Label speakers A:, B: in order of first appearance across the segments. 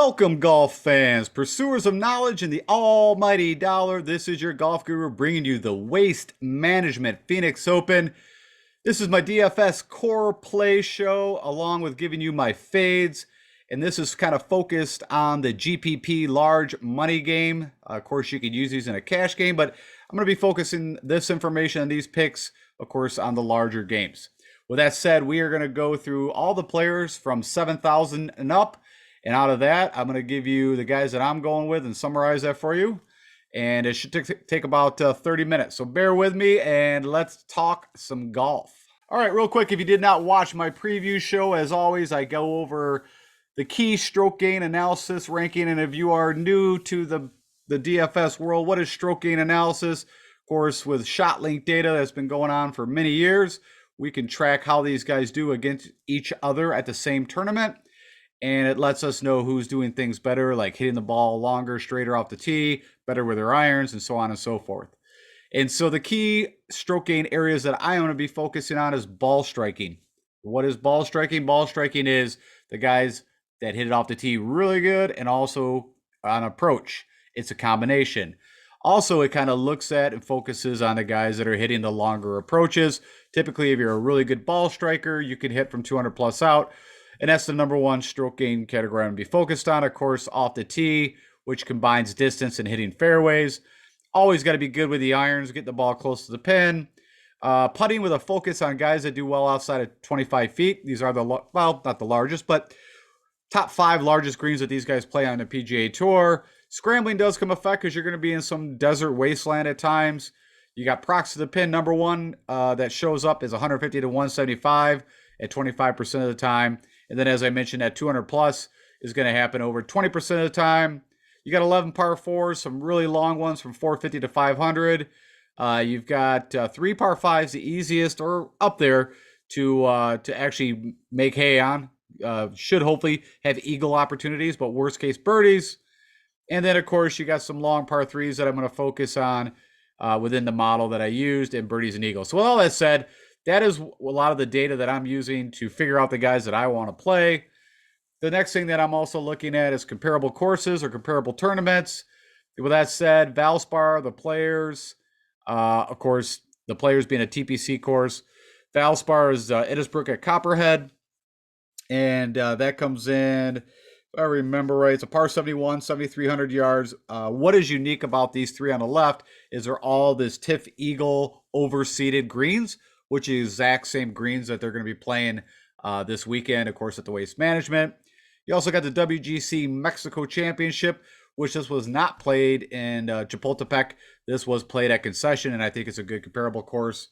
A: Welcome, golf fans, pursuers of knowledge and the almighty dollar. This is your golf guru bringing you the Waste Management Phoenix Open. This is my DFS core play show, along with giving you my fades. And this is kind of focused on the GPP large money game. Of course, you could use these in a cash game, but I'm going to be focusing this information and these picks, of course, on the larger games. With that said, we are going to go through all the players from 7,000 and up. And out of that, I'm going to give you the guys that I'm going with and summarize that for you. And it should take about 30 minutes. So bear with me and let's talk some golf. All right, real quick, if you did not watch my preview show, as always, I go over the key stroke gain analysis ranking. And if you are new to the DFS world, what is stroke gain analysis? Of course, with shot link data that's been going on for many years, we can track how these guys do against each other at the same tournament. And it lets us know who's doing things better, like hitting the ball longer, straighter off the tee, better with their irons, and so on and so forth. And so the key stroke gain areas that I am going to be focusing on is ball striking. What is ball striking? Ball striking is the guys that hit it off the tee really good and also on approach. It's a combination. Also, it kind of looks at and focuses on the guys that are hitting the longer approaches. Typically, if you're a really good ball striker, you can hit from 200 plus out. And that's the number one stroke gain category I'm going to be focused on. Of course, off the tee, which combines distance and hitting fairways. Always got to be good with the irons, get the ball close to the pin. Putting with a focus on guys that do well outside of 25 feet. These are well, not the largest, but top 5 largest greens that these guys play on the PGA Tour. Scrambling does come effect because you're going to be in some desert wasteland at times. You got prox to the pin. Number one that shows up is 150 to 175 at 25% of the time. And then, as I mentioned, that 200 plus is going to happen over 20% of the time. You got 11 par 4s, some really long ones from 450 to 500. You've got 3 par 5s, the easiest or up there to actually make hay on. Should hopefully have eagle opportunities, but worst case birdies. And then, of course, you got some long par 3s that I'm going to focus on within the model that I used, and birdies and eagles. So with all that said, that is a lot of the data that I'm using to figure out the guys that I want to play. The next thing that I'm also looking at is comparable courses or comparable tournaments. With that said, Valspar, the players, of course, the players being a TPC course. Valspar is Edisbrook at Copperhead. And that comes in, if I remember right, it's a par 71, 7,300 yards. What is unique about these three on the left is they're all this TIFF Eagle overseeded greens, which is exact same greens that they're going to be playing this weekend, of course, at the Waste Management. You also got the WGC Mexico Championship, which this was not played in Chapultepec. This was played at Concession, and I think it's a good comparable course.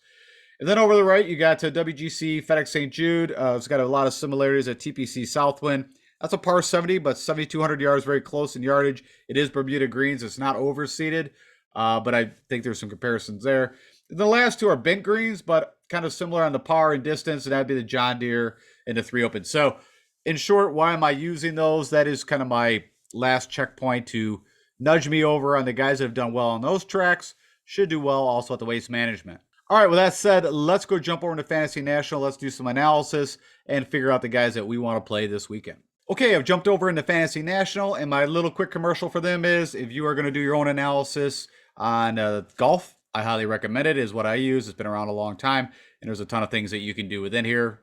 A: And then over the right, you got WGC FedEx St. Jude. It's got a lot of similarities at TPC Southwind. That's a par 70, but 7,200 yards, very close in yardage. It is Bermuda greens. It's not overseeded, but I think there's some comparisons there. The last two are bent greens, but kind of similar on the par and distance, and that'd be the John Deere and the 3 Open. So in short, why am I using those? That is kind of my last checkpoint to nudge me over on the guys that have done well on those tracks, should do well also at the Waste Management. All right, with that said, let's go jump over into Fantasy National. Let's do some analysis and figure out the guys that we want to play this weekend. Okay, I've jumped over into Fantasy National, and my little quick commercial for them is if you are going to do your own analysis on golf, I highly recommend it. Is what I use. It's been around a long time, and there's a ton of things that you can do within here.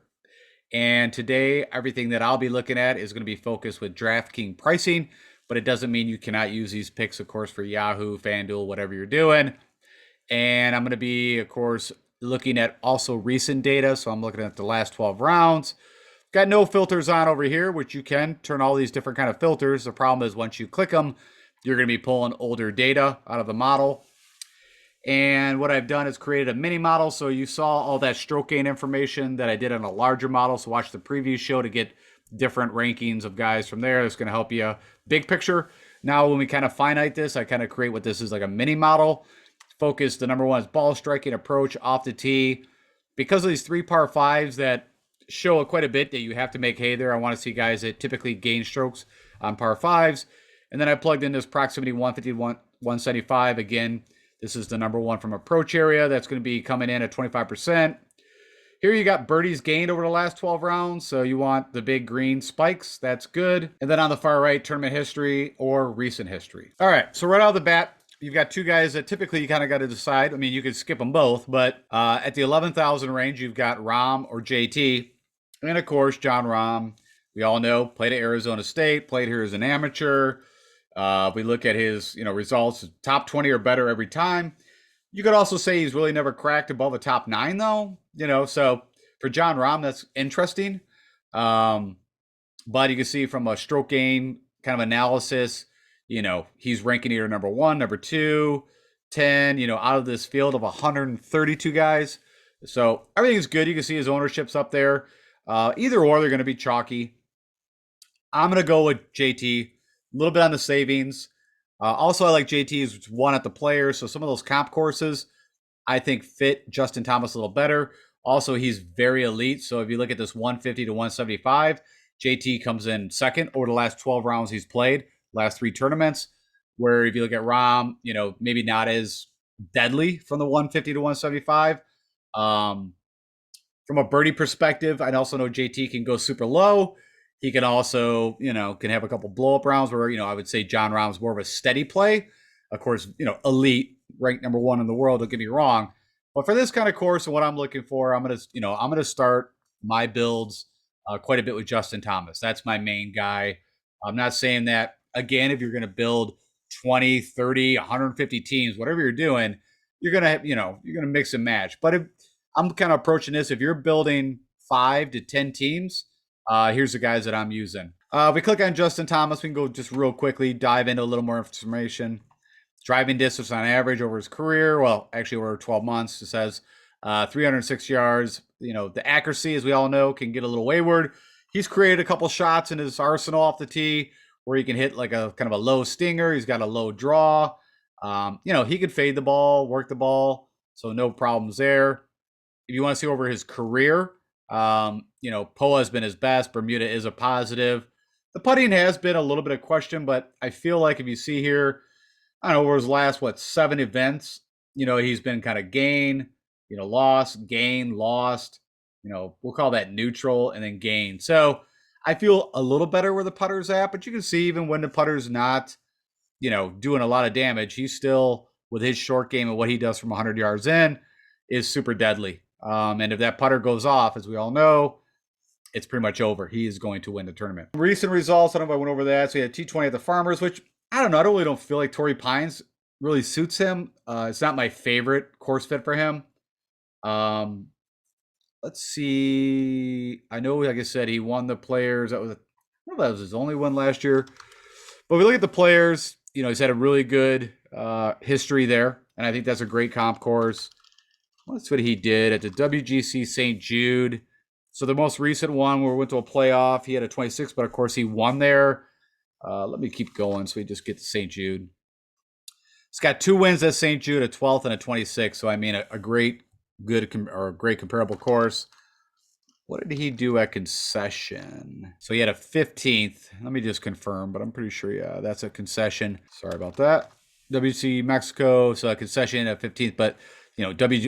A: And today, everything that I'll be looking at is going to be focused with DraftKings pricing, but it doesn't mean you cannot use these picks, of course, for Yahoo, FanDuel, whatever you're doing. And I'm going to be, of course, looking at also recent data. So I'm looking at the last 12 rounds. Got no filters on over here, which you can turn all these different kind of filters. The problem is once you click them, you're going to be pulling older data out of the model. And what I've done is created a mini model. So you saw all that stroke gain information that I did on a larger model. So watch the preview show to get different rankings of guys from there. It's going to help you big picture. Now, when we kind of finite this, I kind of create what this is like a mini model. Focus, the number one is ball striking, approach, off the tee. Because of these 3 par 5s that show quite a bit that you have to make hay there, I want to see guys that typically gain strokes on par 5s. And then I plugged in this proximity 150 to 175. Again, this is the number one from approach area. That's going to be coming in at 25%. Here you got birdies gained over the last 12 rounds, so you want the big green spikes. That's good. And then on the far right, tournament history or recent history. All right, so right out of the bat, you've got two guys that typically you kind of got to decide. I mean, you could skip them both, but at the 11,000 range, you've got Rahm or JT. And of course, John Rahm, we all know, played at Arizona State, played here as an amateur. If we look at his, results, top 20 or better every time. You could also say he's really never cracked above a top 9, though. So for John Rahm, that's interesting. But you can see from a stroke gain kind of analysis, he's ranking either number 1, number 2, 10, out of this field of 132 guys. So everything's good. You can see his ownership's up there. Either or, they're going to be chalky. I'm going to go with JT, a little bit on the savings. Also, I like JT's one at the Players. So some of those comp courses, I think, fit Justin Thomas a little better. Also, he's very elite. So if you look at this 150 to 175, JT comes in second over the last 12 rounds he's played, last 3 tournaments. Where if you look at Rahm, maybe not as deadly from the 150 to 175. From a birdie perspective, I also know JT can go super low. He can also, can have a couple blow up rounds where, I would say John Rahm's more of a steady play. Of course, elite, ranked number 1 in the world, don't get me wrong. But for this kind of course and what I'm looking for, I'm going to start my builds quite a bit with Justin Thomas. That's my main guy. I'm not saying that, again, if you're going to build 20, 30, 150 teams, whatever you're doing, you're going to, you're going to mix and match. But if I'm kind of approaching this, if you're building 5 to 10 teams, here's the guys that I'm using. If we click on Justin Thomas, we can go just real quickly, dive into a little more information. Driving distance on average over his career, well, actually over 12 months, it says 306 yards. The accuracy, as we all know, can get a little wayward. He's created a couple shots in his arsenal off the tee where he can hit like a kind of a low stinger. He's got a low draw. He could fade the ball, work the ball, so no problems there. If you want to see over his career, Poa has been his best. Bermuda is a positive. The putting has been a little bit of question, but I feel like if you see here, I don't know, over his last, 7 events, he's been kind of gain, lost, gain, lost, we'll call that neutral and then gain. So I feel a little better where the putter's at, but you can see even when the putter's not, doing a lot of damage, he's still, with his short game and what he does from 100 yards in, is super deadly. And if that putter goes off, as we all know, it's pretty much over. He is going to win the tournament. Recent results, I don't know if I went over that. So he had T20 at the Farmers, which I don't know. I really don't feel like Torrey Pines really suits him. It's not my favorite course fit for him. Let's see. I know, like I said, he won the Players. I don't know if that was his only one last year. But we look at the Players. He's had a really good history there. And I think that's a great comp course. That's what he did at the WGC St. Jude. So the most recent one where we went to a playoff, he had a 26, but of course he won there. Let me keep going so we just get to St. Jude. He's got 2 wins at St. Jude, a 12th and a 26. So, I mean, a great comparable course. What did he do at concession? So he had a 15th. Let me just confirm, but I'm pretty sure, yeah, that's a concession. Sorry about that. WC Mexico, so a concession at 15th, but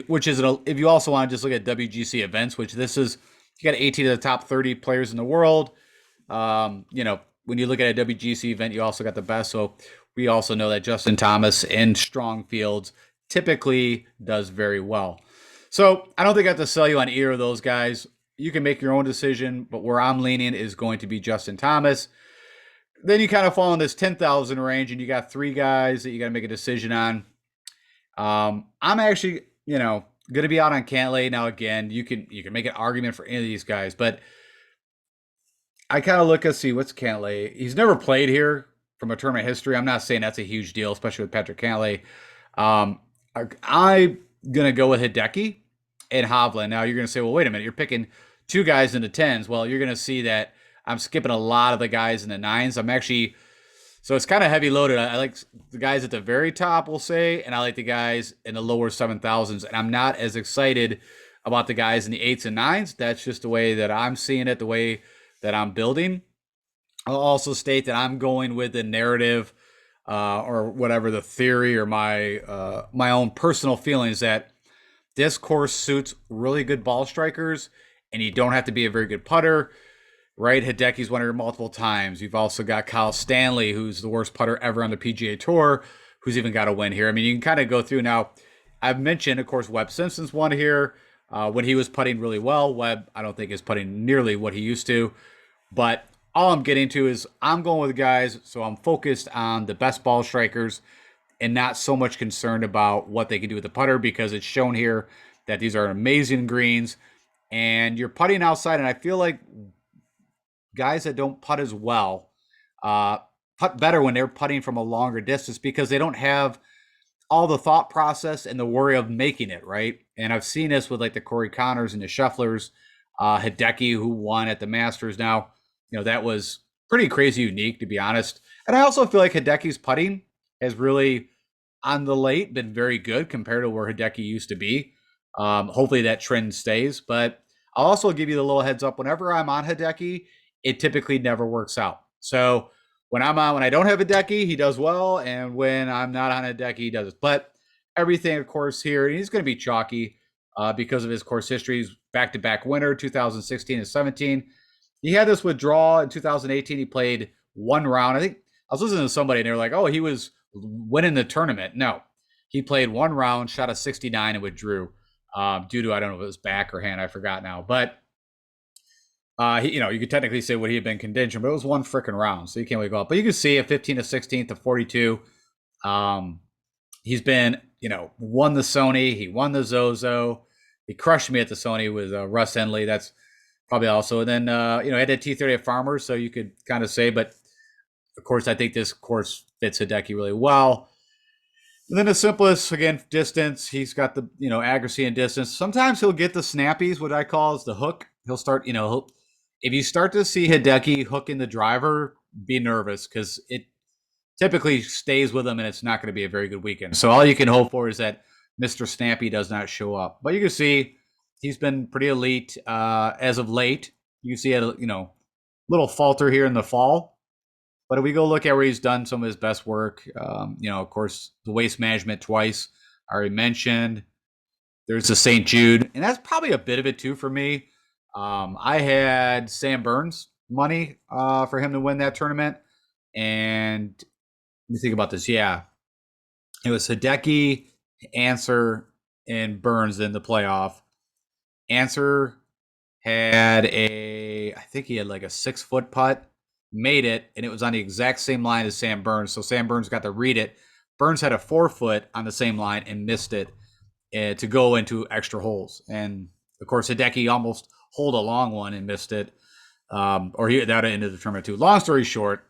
A: which is, if you also want to just look at WGC events, which this is, you got 18 of the top 30 players in the world. When you look at a WGC event, you also got the best. So we also know that Justin Thomas in strong fields typically does very well. So I don't think I have to sell you on either of those guys. You can make your own decision, but where I'm leaning is going to be Justin Thomas. Then you kind of fall in this 10,000 range, and you got 3 guys that you got to make a decision on. I'm actually, going to be out on Cantlay. Now, again, you can make an argument for any of these guys, but I kind of look and see what's Cantlay. He's never played here from a tournament history. I'm not saying that's a huge deal, especially with Patrick Cantlay. I'm going to go with Hideki and Hovland. Now, you're going to say, well, wait a minute, you're picking 2 guys in the 10s. Well, you're going to see that I'm skipping a lot of the guys in the 9s. I'm actually... So it's kind of heavy loaded. I like the guys at the very top, we'll say, and I like the guys in the lower 7,000s. And I'm not as excited about the guys in the 8s and 9s. That's just the way that I'm seeing it, the way that I'm building. I'll also state that I'm going with the narrative or whatever the theory or my own personal feelings that this course suits really good ball strikers, and you don't have to be a very good putter, right? Hideki's won here multiple times. You've also got Kyle Stanley, who's the worst putter ever on the PGA Tour, who's even got a win here. I mean, you can kind of go through now. I've mentioned, of course, Webb Simpson's won here when he was putting really well. Webb, I don't think, is putting nearly what he used to. But all I'm getting to is I'm going with guys, so I'm focused on the best ball strikers and not so much concerned about what they can do with the putter because it's shown here that these are amazing greens and you're putting outside. And I feel like guys that don't putt as well putt better when they're putting from a longer distance because they don't have all the thought process and the worry of making it, right? And I've seen this with like the Corey Connors and the Schefflers, Hideki, who won at the Masters now. That was pretty crazy unique, to be honest. And I also feel like Hideki's putting has really, on the late, been very good compared to where Hideki used to be. Hopefully that trend stays. But I'll also give you the little heads up. Whenever I'm on Hideki, it typically never works out. So when I don't have Hideki, he does well. And when I'm not on Hideki, he does it. But everything, of course, here, he's going to be chalky because of his course history. He's back-to-back winner, 2016 and 17. He had this withdrawal in 2018. He played one round. I think I was listening to somebody and they were like, oh, he was winning the tournament. No, he played one round, shot a 69 and withdrew due to, I don't know if it was back or hand. I forgot now. But, you could technically say what he had been conditioned, but it was one freaking round. So you can't really go up. But you can see a 15 to 16 to 42. He's been, won the Sony. He won the Zozo. He crushed me at the Sony with Russ Henley. That's probably also. And then, I had a T30 at Farmers, so you could kind of say, but of course, I think this course fits Hideki really well. And then the simplest, again, distance. He's got the, accuracy and distance. Sometimes he'll get the snappies, what I call is the hook. He'll start, if you start to see Hideki hooking the driver, be nervous because it typically stays with him and it's not going to be a very good weekend. So all you can hope for is that Mr. Snappy does not show up. But you can see he's been pretty elite as of late. You can see a little falter here in the fall. But if we go look at where he's done some of his best work, of course, the waste management twice, I already mentioned. There's the St. Jude, and that's probably a bit of it too for me. I had Sam Burns money for him to win that tournament. And let me think about this. Yeah, it was Hideki, Answer, and Burns in the playoff. Answer had I think he had like a 6-foot putt, made it, and it was on the exact same line as Sam Burns. So Sam Burns got to read it. Burns had a 4-foot on the same line and missed it to go into extra holes. And of course, Hideki almost holed a long one and missed it. Or he that ended the tournament too. Long story short,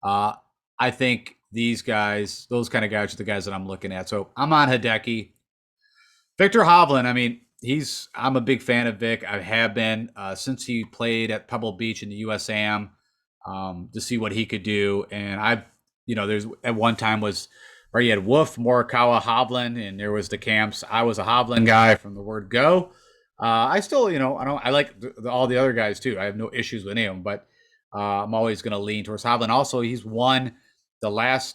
A: I think these guys, those kind of guys are the guys that I'm looking at. So I'm on Hideki. Victor Hovland, I mean, I'm a big fan of Vic. I have been since he played at Pebble Beach in the USAM to see what he could do. And there's at one time was where you had Wolf, Morikawa, Hovland, and there was the camps. I was a Hovland guy from the word go. I still, I like all the other guys too. I have no issues with him, but I'm always going to lean towards Hovland. Also, he's won out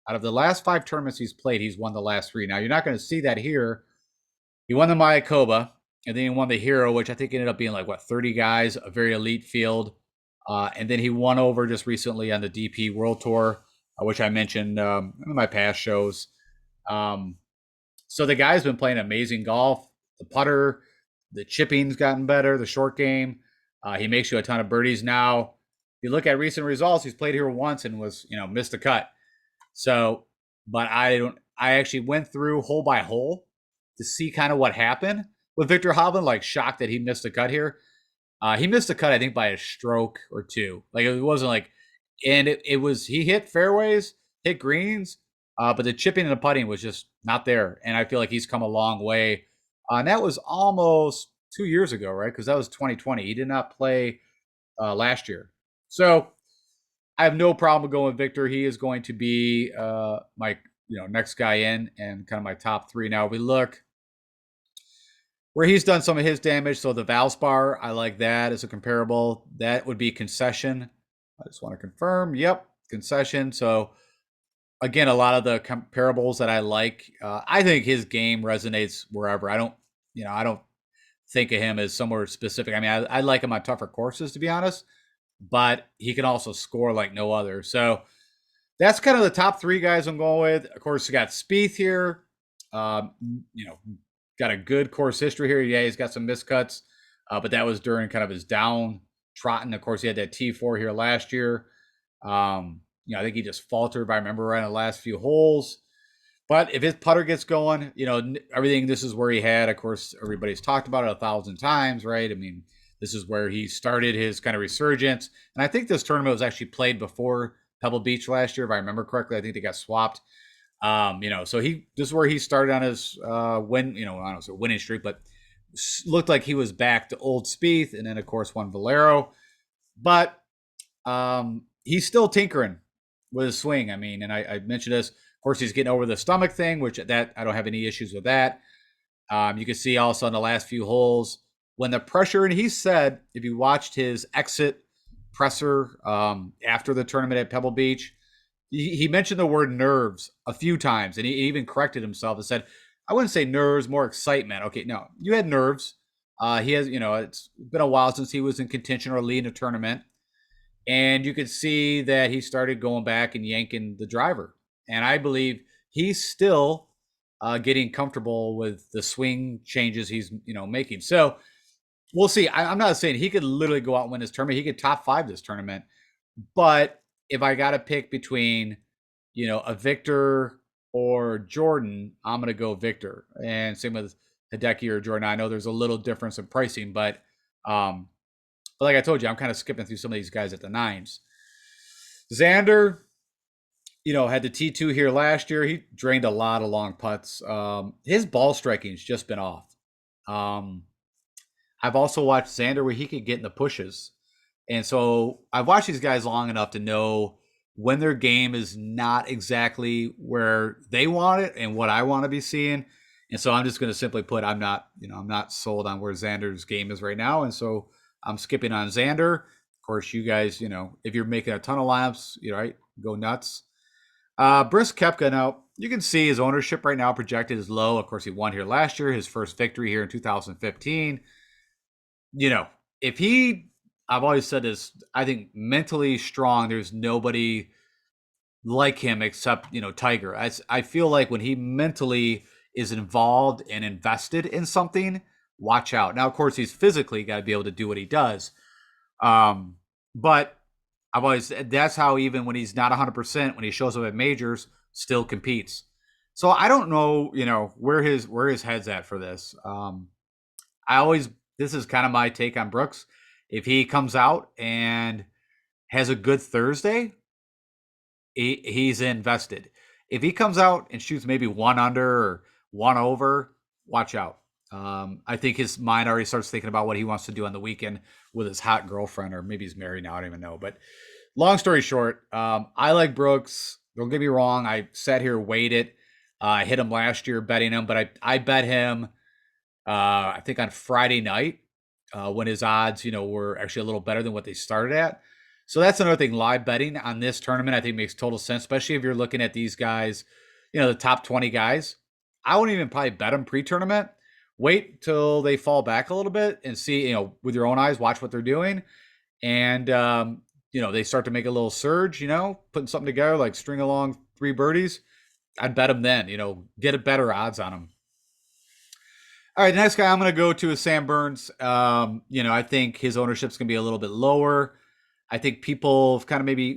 A: of the last 5 tournaments he's played, he's won the last 3. Now, you're not going to see that here. He won the Mayakoba, and then he won the Hero, which I think ended up being like, 30 guys, a very elite field. And then he won over just recently on the DP World Tour, which I mentioned in my past shows. So the guy's been playing amazing golf. The putter, the chipping's gotten better, the short game. He makes you a ton of birdies now. If you look at recent results, he's played here once and was, missed a cut. So, but I actually went through hole by hole to see kind of what happened with Victor Hovland, like shocked that he missed a cut here. He missed a cut, I think, by a stroke or 2. Like it wasn't like, and it was, he hit fairways, hit greens, but the chipping and the putting was just not there. And I feel like he's come a long way. And that was almost 2 years ago, right? Because that was 2020. He did not play last year. So I have no problem with going with Victor. He is going to be my next guy in and kind of my top 3. Now, if we look where he's done some of his damage. So the Valspar, I like that as a comparable. That would be Concession. I just want to confirm. Yep, Concession. So Again, a lot of the comparables that I like, I think his game resonates wherever. I don't think of him as somewhere specific. I mean, I like him on tougher courses, to be honest, but he can also score like no other. So that's kind of the top three guys I'm going with. Of course, you got Spieth here. Um, you know, got a good course history here. Yeah, he's got some miscuts, but that was during kind of his down trotting. Of course, he had that T4 here last year. I think he just faltered, if I remember right, in the last few holes. But if his putter gets going, everything, this is where he had, of course, everybody's talked about it 1,000 times, right? I mean, this is where he started his kind of resurgence. And I think this tournament was actually played before Pebble Beach last year, if I remember correctly. I think they got swapped. So this is where he started on his I don't know, winning streak, but looked like he was back to old Spieth, and then of course won Valero. But he's still tinkering with his swing. I mean, and I mentioned this. Of course, he's getting over the stomach thing, which that I don't have any issues with that. You can see also in the last few holes when the pressure, and he said, if you watched his exit presser after the tournament at Pebble Beach, he mentioned the word nerves a few times, and he even corrected himself and said, I wouldn't say nerves, more excitement. Okay, no, you had nerves. He has, it's been a while since he was in contention or leading a tournament. And you could see that he started going back and yanking the driver. And I believe he's still getting comfortable with the swing changes he's making. So we'll see. I'm not saying he could literally go out and win this tournament. He could top five this tournament. But if I got to pick between, a Victor or Jordan, I'm going to go Victor. And same with Hideki or Jordan. I know there's a little difference in pricing, but like I told you, I'm kind of skipping through some of these guys at the nines. Xander, had the T2 here last year. He drained a lot of long putts. His ball striking's just been off. I've also watched Xander where he could get in the pushes. And so I've watched these guys long enough to know when their game is not exactly where they want it and what I want to be seeing. And so I'm just going to simply put, I'm not sold on where Xander's game is right now. And so I'm skipping on Xander. Of course, you guys, if you're making a ton of laps, right, go nuts. Briss Koepka, now you can see his ownership right now projected is low. Of course, he won here last year, his first victory here in 2015. If I've always said this, I think mentally strong, there's nobody like him except, Tiger. I feel like when he mentally is involved and invested in something, watch out. Now, of course, he's physically got to be able to do what he does. But that's how even when he's not 100%, when he shows up at majors, still competes. So I don't know, where his head's at for this. This is kind of my take on Brooks. If he comes out and has a good Thursday, he's invested. If he comes out and shoots maybe one under or one over, watch out. I think his mind already starts thinking about what he wants to do on the weekend with his hot girlfriend, or maybe he's married now. I don't even know. But long story short, I like Brooks. Don't get me wrong. I sat here, waited. I hit him last year betting him, but I bet him, I think on Friday night when his odds, were actually a little better than what they started at. So that's another thing. Live betting on this tournament, I think, makes total sense, especially if you're looking at these guys, the top 20 guys. I wouldn't even probably bet them pre-tournament. Wait till they fall back a little bit and see, with your own eyes, watch what they're doing. And, they start to make a little surge, putting something together, like string along 3 birdies. I'd bet them then, get a better odds on them. All right, the next guy I'm going to go to is Sam Burns. I think his ownership's going to be a little bit lower. I think people have kind of maybe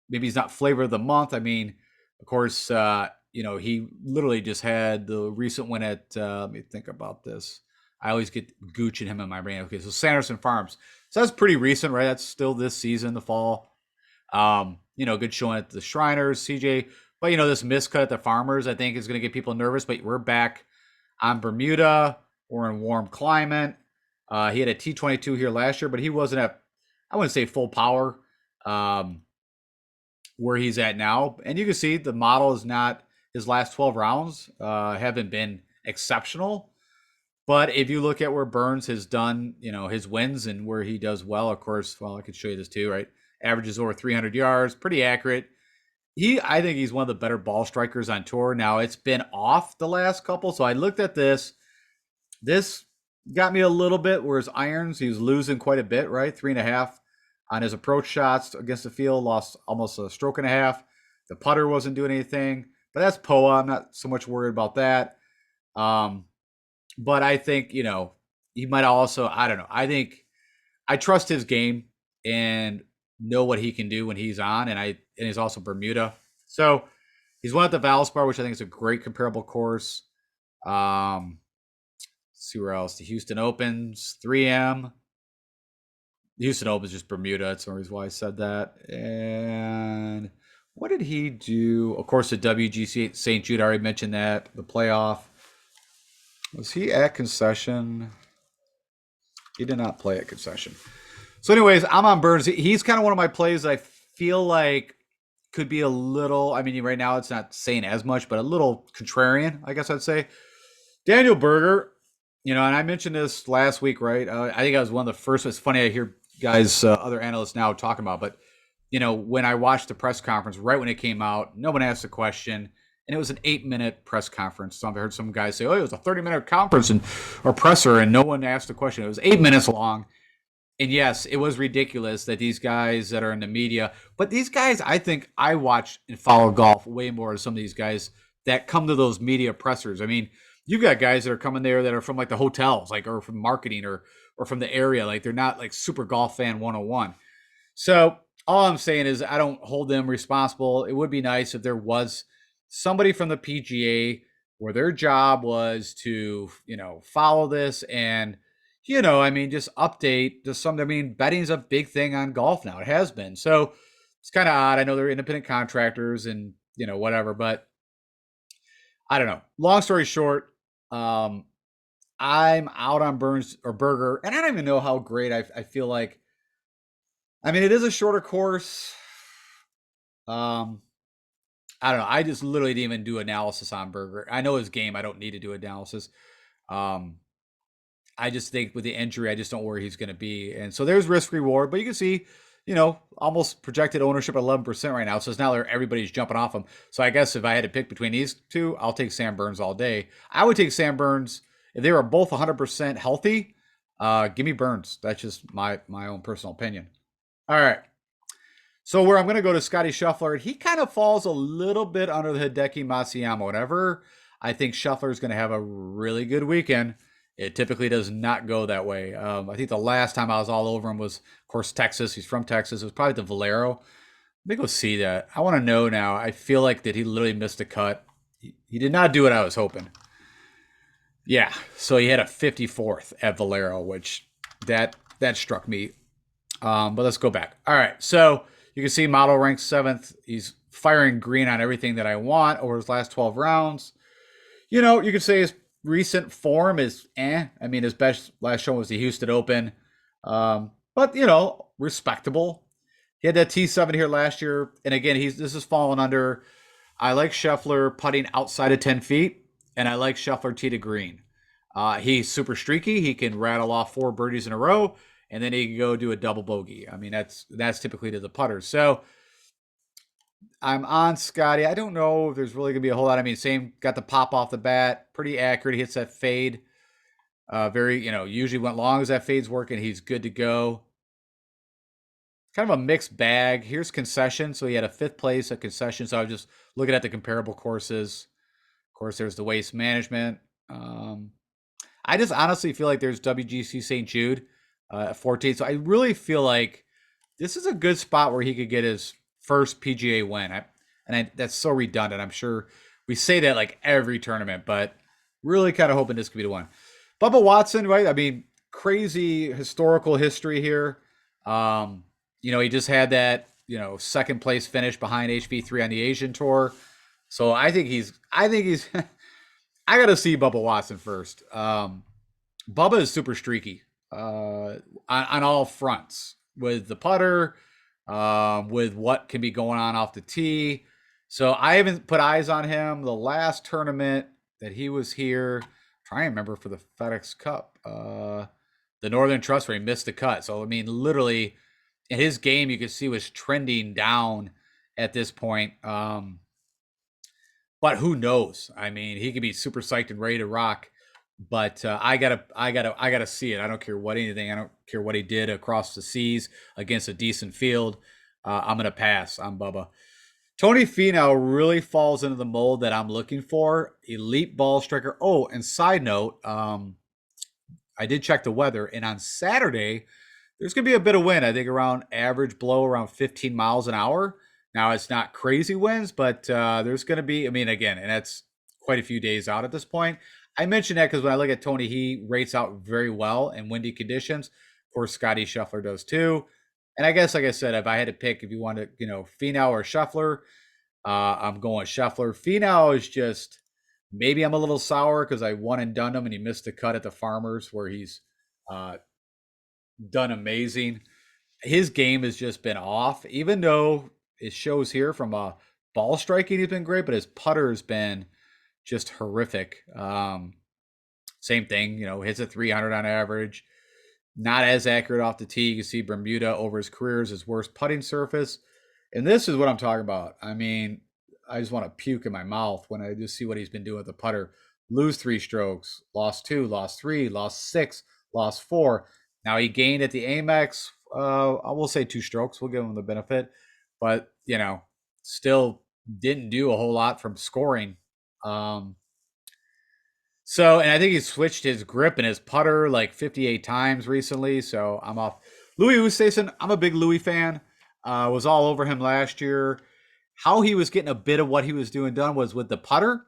A: he's not flavor of the month. I mean, of course, he literally just had the recent win at, let me think about this. I always get Gooch and him in my brain. Okay, so Sanderson Farms. So that's pretty recent, right? That's still this season, the fall. Good showing at the Shriners, CJ. But, this miscut at the Farmers, I think, is going to get people nervous. But we're back on Bermuda. We're in warm climate. He had a T22 here last year, but he wasn't at, I wouldn't say full power where he's at now. And you can see the model is not, his last 12 rounds haven't been exceptional. But if you look at where Burns has done, his wins and where he does well, of course, well, I could show you this too, right? Averages over 300 yards, pretty accurate. I think he's one of the better ball strikers on tour. Now it's been off the last couple, so I looked at this. This got me a little bit. Where his irons, he was losing quite a bit, right? 3.5 on his approach shots against the field, lost almost a stroke and a half. The putter wasn't doing anything, but that's POA. I'm not so much worried about that. Um, but I think he might also. I don't know. I think I trust his game and know what he can do when he's on, and he's also Bermuda, so he's won at the Valspar, which I think is a great comparable course. Um, let's see where else. The Houston Opens, 3M. The Houston Open is just Bermuda. That's the reason why I said that. And what did he do? Of course, the WGC St. Jude. I already mentioned that. The playoff. Was he at concession? He did not play at concession. So, anyways, I'm on Burns. He's kind of one of my plays I feel like could be a little, I mean, right now it's not saying as much, but a little contrarian, I guess I'd say. Daniel Berger, and I mentioned this last week, right? I think I was one of the first. It's funny, I hear guys, other analysts now talking about, but, when I watched the press conference, right when it came out, no one asked a question. And it was an 8-minute press conference. So I heard some guys say, oh, it was a 30-minute conference or presser, and no one asked a question. It was 8 minutes long. And yes, it was ridiculous that these guys that are in the media, but these guys, I think I watch and follow golf way more than some of these guys that come to those media pressers. I mean, you've got guys that are coming there that are from like the hotels, like, or from marketing or from the area. Like they're not like super golf fan 101. So all I'm saying is I don't hold them responsible. It would be nice if there was somebody from the PGA where their job was to, follow this and, I mean, just update just some. I mean, betting's a big thing on golf now. It has been. So it's kind of odd. I know they're independent contractors and, whatever, but I don't know. Long story short, I'm out on Burns or Berger, and I don't even know how great I feel like. I mean, it is a shorter course. I don't know. I just literally didn't even do analysis on Berger. I know his game. I don't need to do analysis. Um, I just think with the injury, I just don't know where he's going to be. And so there's risk reward, but you can see, almost projected ownership at 11% right now. So it's not like everybody's jumping off him. So I guess if I had to pick between these two, I'll take Sam Burns all day. I would take Sam Burns if they were both 100% healthy. Give me Burns. That's just my own personal opinion. All right. So where I'm going to go to Scotty Scheffler, he kind of falls a little bit under the Hideki Matsuyama. Whatever, I think Scheffler is going to have a really good weekend. It typically does not go that way. I think the last time I was all over him was, of course, Texas. He's from Texas. It was probably the Valero. Let me go see that. I want to know now. I feel like that he literally missed a cut. He did not do what I was hoping. Yeah, so he had a 54th at Valero, which that struck me. But let's go back. All right, so you can see model ranked 7th. He's firing green on everything that I want over his last 12 rounds. You can say his recent form is I mean, his best last show was the Houston Open. But, respectable. He had that T7 here last year. And again, this is falling under. I like Scheffler putting outside of 10 feet, and I like Scheffler tee to green. He's super streaky. He can rattle off 4 birdies in a row, and then he can go do a double bogey. I mean, that's typically to the putters. So I'm on Scotty. I don't know if there's really going to be a whole lot. I mean, same, got the pop off the bat. Pretty accurate. He hits that fade. Very, usually went long as that fade's working, he's good to go. Kind of a mixed bag. Here's concession. So he had a 5th place at concession. So I was just looking at the comparable courses. Of course, there's the waste management. I just honestly feel like there's WGC St. Jude at 14. So I really feel like this is a good spot where he could get his first PGA win. That's so redundant. I'm sure we say that like every tournament, but really kind of hoping this could be the one. Bubba Watson, right? I mean, crazy historical history here. He just had that, 2nd place finish behind HV3 on the Asian Tour. So I think he's I got to see Bubba Watson first. Bubba is super streaky on all fronts with the putter, with what can be going on off the tee. So I haven't put eyes on him. The last tournament that he was here, trying to remember for the FedEx Cup, the Northern Trust where he missed the cut. So, I mean, literally in his game, you could see was trending down at this point. But who knows? I mean, he could be super psyched and ready to rock. But I gotta see it. I don't care what anything. I don't care what he did across the seas against a decent field. I'm gonna pass. I'm Bubba. Tony Finau really falls into the mold that I'm looking for. Elite ball striker. Oh, and side note, I did check the weather, and on Saturday there's going to be a bit of wind. I think around average blow around 15 miles an hour. Now it's not crazy winds, but there's going to be. I mean, again, and that's quite a few days out at this point. I mentioned that because when I look at Tony, he rates out very well in windy conditions. Of course, Scotty Scheffler does too. And I guess, like I said, if I had to pick, if you want to, Finau or Scheffler, I'm going Scheffler. Finau is just maybe I'm a little sour because I won and done him and he missed the cut at the Farmers where he's uh, done amazing. His game has just been off, even though it shows here from a ball striking he's been great, but his putter has been just horrific. Same thing, hits a 300 on average. Not as accurate off the tee. You can see Bermuda over his career is his worst putting surface. And this is what I'm talking about. I mean, I just want to puke in my mouth when I just see what he's been doing with the putter. Lose 3 strokes, lost 2, lost 3, lost 6, lost 4. Now he gained at the Amex. I will say 2 strokes. We'll give him the benefit, but still didn't do a whole lot from scoring. And I think he switched his grip and his putter like 58 times recently. So I'm off. Louis Oosthuizen, I'm a big Louis fan. Was all over him last year. How he was getting a bit of what he was doing done was with the putter.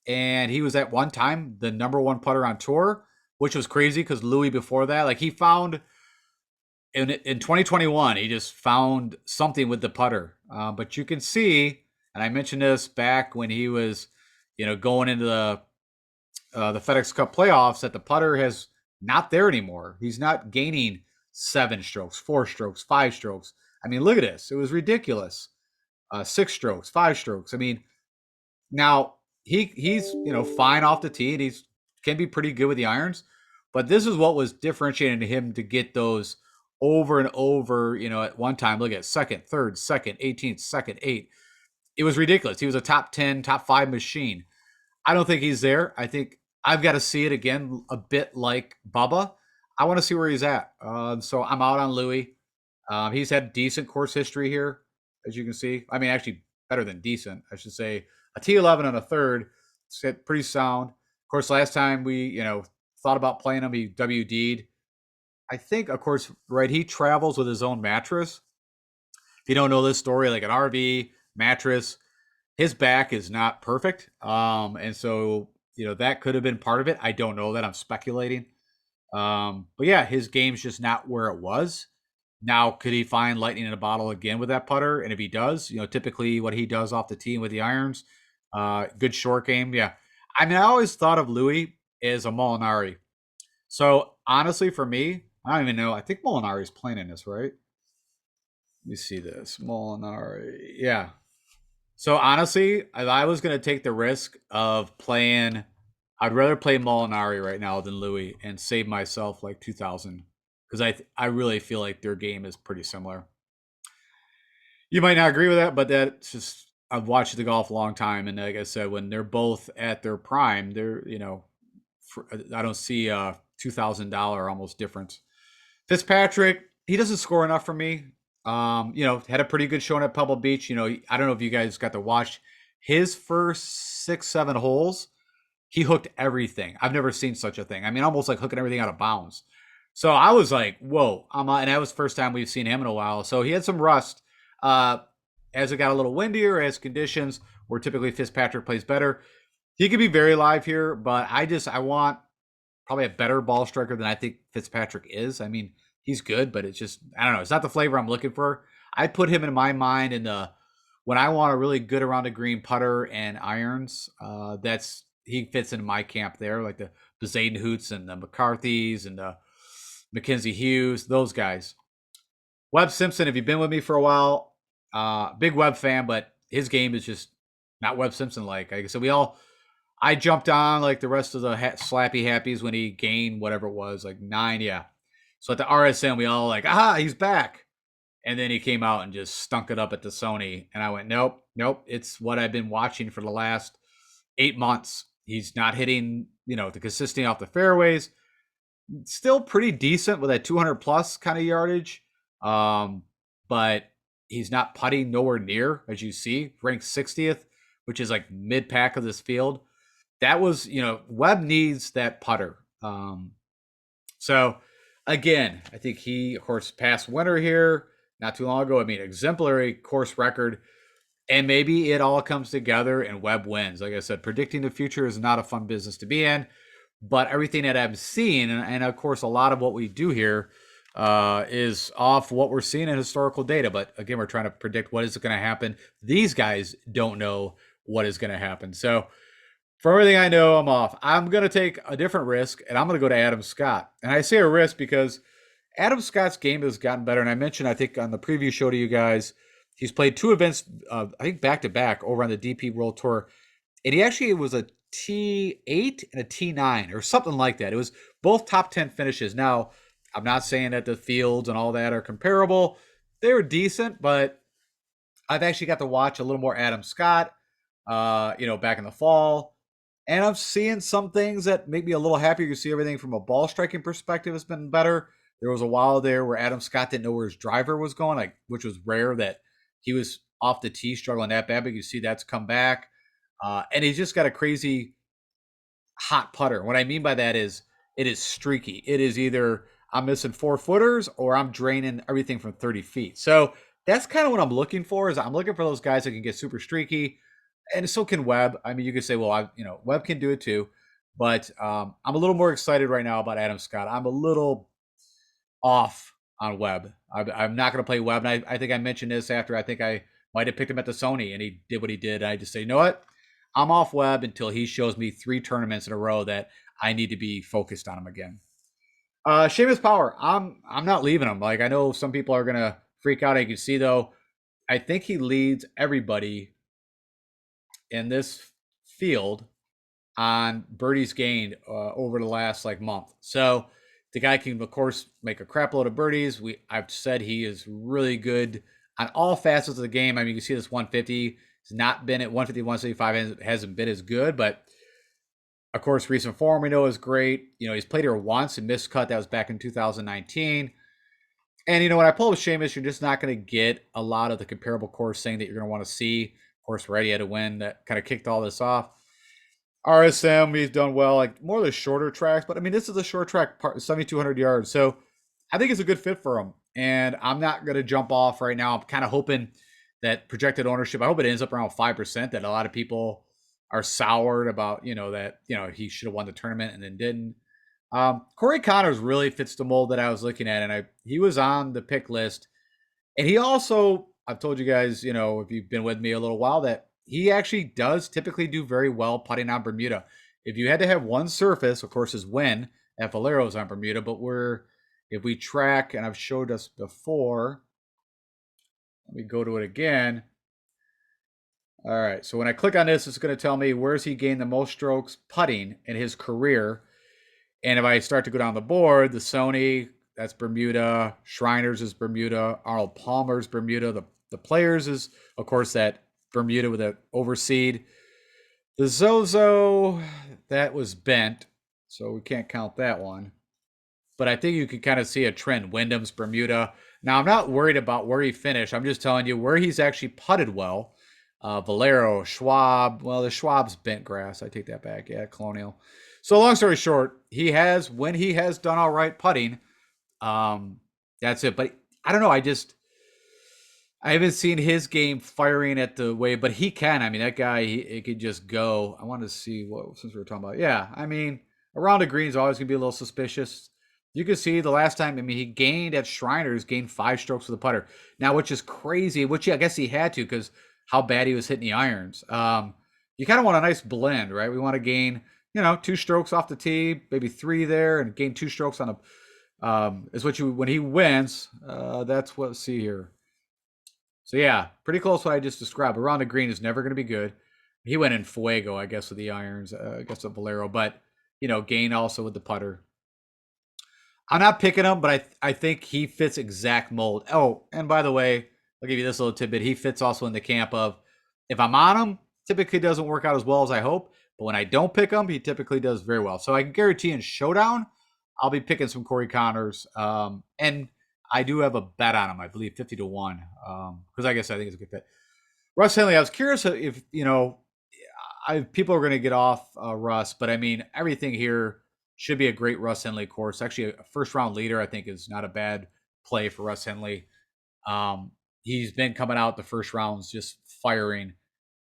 A: And he was at one time the number 1 putter on tour, which was crazy because Louis before that, like he found in 2021, he just found something with the putter. But you can see, and I mentioned this back when he was, going into the FedEx Cup playoffs, that the putter has not there anymore. He's not gaining 7 strokes, 4 strokes, 5 strokes. I mean, look at this. It was ridiculous. 6 strokes, 5 strokes. I mean, now he's fine off the tee and he's can be pretty good with the irons, but this is what was differentiating him to get those over and over. At one time, look at second, third, second, 18th, second, 8. It was ridiculous. He was a top 10, top 5 machine. I don't think he's there. I think I've got to see it again, a bit like Bubba. I want to see where he's at. So I'm out on Louis. He's had decent course history here, as you can see. I mean, actually better than decent, I should say. A T11 and a third, pretty sound. Of course, last time we, thought about playing him, he WD'd. I think, of course, right, he travels with his own mattress. If you don't know this story, like an RV mattress, his back is not perfect. And so, that could have been part of it. I don't know that. I'm speculating. But yeah, his game's just not where it was. Now, could he find lightning in a bottle again with that putter? And if he does, typically what he does off the tee with the irons, good short game. Yeah. I mean, I always thought of Louis as a Molinari. So honestly, for me, I don't even know. I think Molinari's playing in this, right? Let me see this. Molinari. Yeah. So honestly, if I was going to take the risk of playing, I'd rather play Molinari right now than Louis and save myself like 2,000 because I really feel like their game is pretty similar. You might not agree with that, but that's just I've watched the golf a long time, and like I said, when they're both at their prime, I don't see a $2,000 almost difference. Fitzpatrick, he doesn't score enough for me. Had a pretty good showing at Pebble Beach. I don't know if you guys got to watch his first 6, 7 holes. He hooked everything. I've never seen such a thing. I mean, almost like hooking everything out of bounds. So I was like, whoa. And that was the first time we've seen him in a while. So he had some rust. As it got a little windier, as conditions where typically Fitzpatrick plays better, he could be very live here, but I want probably a better ball striker than I think Fitzpatrick is. I mean, he's good, but it's just, I don't know. It's not the flavor I'm looking for. I put him in my mind when I want a really good around the green putter and irons. He fits into my camp there, like the Zadenhoots and the McCarthys and the Mackenzie Hughes, those guys. Webb Simpson, if you've been with me for a while, big Webb fan, but his game is just not Webb Simpson like. Like I said, I jumped on like the rest of the slappy happies when he gained whatever it was, like 9, yeah. So at the RSM, we all like, aha, he's back. And then he came out and just stunk it up at the Sony. And I went, nope, nope. It's what I've been watching for the last 8 months. He's not hitting, the consistency off the fairways. Still pretty decent with that 200 plus kind of yardage. But he's not putting nowhere near, as you see, ranked 60th, which is like mid pack of this field. That was, Webb needs that putter. So again, I think he, of course, past winner here not too long ago. I mean, exemplary course record. And maybe it all comes together and Webb wins. Like I said, predicting the future is not a fun business to be in. But everything that I'm seeing, and of course, a lot of what we do here is off what we're seeing in historical data. But again, we're trying to predict what is going to happen. These guys don't know what is going to happen. So for everything I know, I'm off. I'm going to take a different risk, and I'm going to go to Adam Scott. And I say a risk because Adam Scott's game has gotten better. And I mentioned, I think, on the preview show to you guys, he's played 2 events, I think, back-to-back over on the DP World Tour. And he actually was a T8 and a T9 or something like that. It was both top 10 finishes. Now, I'm not saying that the fields and all that are comparable. They were decent, but I've actually got to watch a little more Adam Scott, back in the fall. And I'm seeing some things that make me a little happier. You see everything from a ball striking perspective has been better. There was a while there where Adam Scott didn't know where his driver was going, which was rare that he was off the tee struggling that bad, but you see that's come back. And he's just got a crazy hot putter. What I mean by that is it is streaky. It is either I'm missing 4-footers or I'm draining everything from 30 feet. So that's kind of what I'm looking for. Is I'm looking for those guys that can get super streaky, and so can Webb. I mean, you could say, well, Webb can do it too, but I'm a little more excited right now about Adam Scott. I'm a little off on Webb. I'm not going to play Webb. And I think I mentioned this after I think I might have picked him at the Sony and he did what he did. I just say, you know what? I'm off Webb until he shows me 3 tournaments in a row that I need to be focused on him again. Seamus Power, I'm not leaving him. Like, I know some people are going to freak out. You can see, though, I think he leads everybody in this field on birdies gained over the last month. So the guy can, of course, make a crap load of birdies. I've said he is really good on all facets of the game. I mean, you can see this 150. He's not been at 150, 175. Hasn't been as good, but of course, recent form we know is great. He's played here once and missed cut. That was back in 2019. And when I pull with Seamus, you're just not going to get a lot of the comparable course thing that you're going to want to see. Of course, Reddy had a win that kind of kicked all this off. RSM, he's done well, more of the shorter tracks. But, I mean, this is a short track, 7,200 yards. So I think it's a good fit for him. And I'm not going to jump off right now. I'm kind of hoping that projected ownership, I hope it ends up around 5%, that a lot of people are soured about, that, he should have won the tournament and then didn't. Corey Connors really fits the mold that I was looking at. And he was on the pick list. And he also, I've told you guys, if you've been with me a little while, that he actually does typically do very well putting on Bermuda. If you had to have one surface, of course, is when at Valero's on Bermuda, but if we track, and I've showed us before, let me go to it again. All right, so when I click on this, it's going to tell me where's he gained the most strokes putting in his career. And if I start to go down the board, the Sony, that's Bermuda, Shriners is Bermuda, Arnold Palmer's Bermuda, the Players is, of course, that Bermuda with an overseed. The Zozo, that was bent, so we can't count that one. But I think you can kind of see a trend. Wyndham's Bermuda. Now, I'm not worried about where he finished. I'm just telling you where he's actually putted well. Valero, Schwab. Well, the Schwab's bent grass. I take that back. Yeah, Colonial. So long story short, when he has done all right putting, that's it. But I don't know. I haven't seen his game firing at the way, but he can. I mean, that guy, he could just go. I want to see since we were talking about. Yeah, I mean, around the green is always going to be a little suspicious. You can see the last time, I mean, he gained at Shriners, gained 5 strokes with the putter. Now, which is crazy, which I guess he had to because how bad he was hitting the irons. You kind of want a nice blend, right? We want to gain, 2 strokes off the tee, maybe 3 there, and gain 2 strokes on is what when he wins, that's what, see here. So yeah, pretty close what I just described. Around the green is never going to be good. He went in fuego, I guess, with the irons, I guess with Valero, but, gain also with the putter. I'm not picking him, but I think he fits exact mold. Oh, and by the way, I'll give you this little tidbit. He fits also in the camp of if I'm on him, typically doesn't work out as well as I hope. But when I don't pick him, he typically does very well. So I can guarantee in Showdown, I'll be picking some Corey Connors. And I do have a bet on him, I believe 50-1. Because I guess I think it's a good fit. Russ Henley, I was curious if, people are going to get off Russ, but I mean, everything here should be a great Russ Henley course. Actually, a first round leader, I think, is not a bad play for Russ Henley. He's been coming out the first rounds just firing.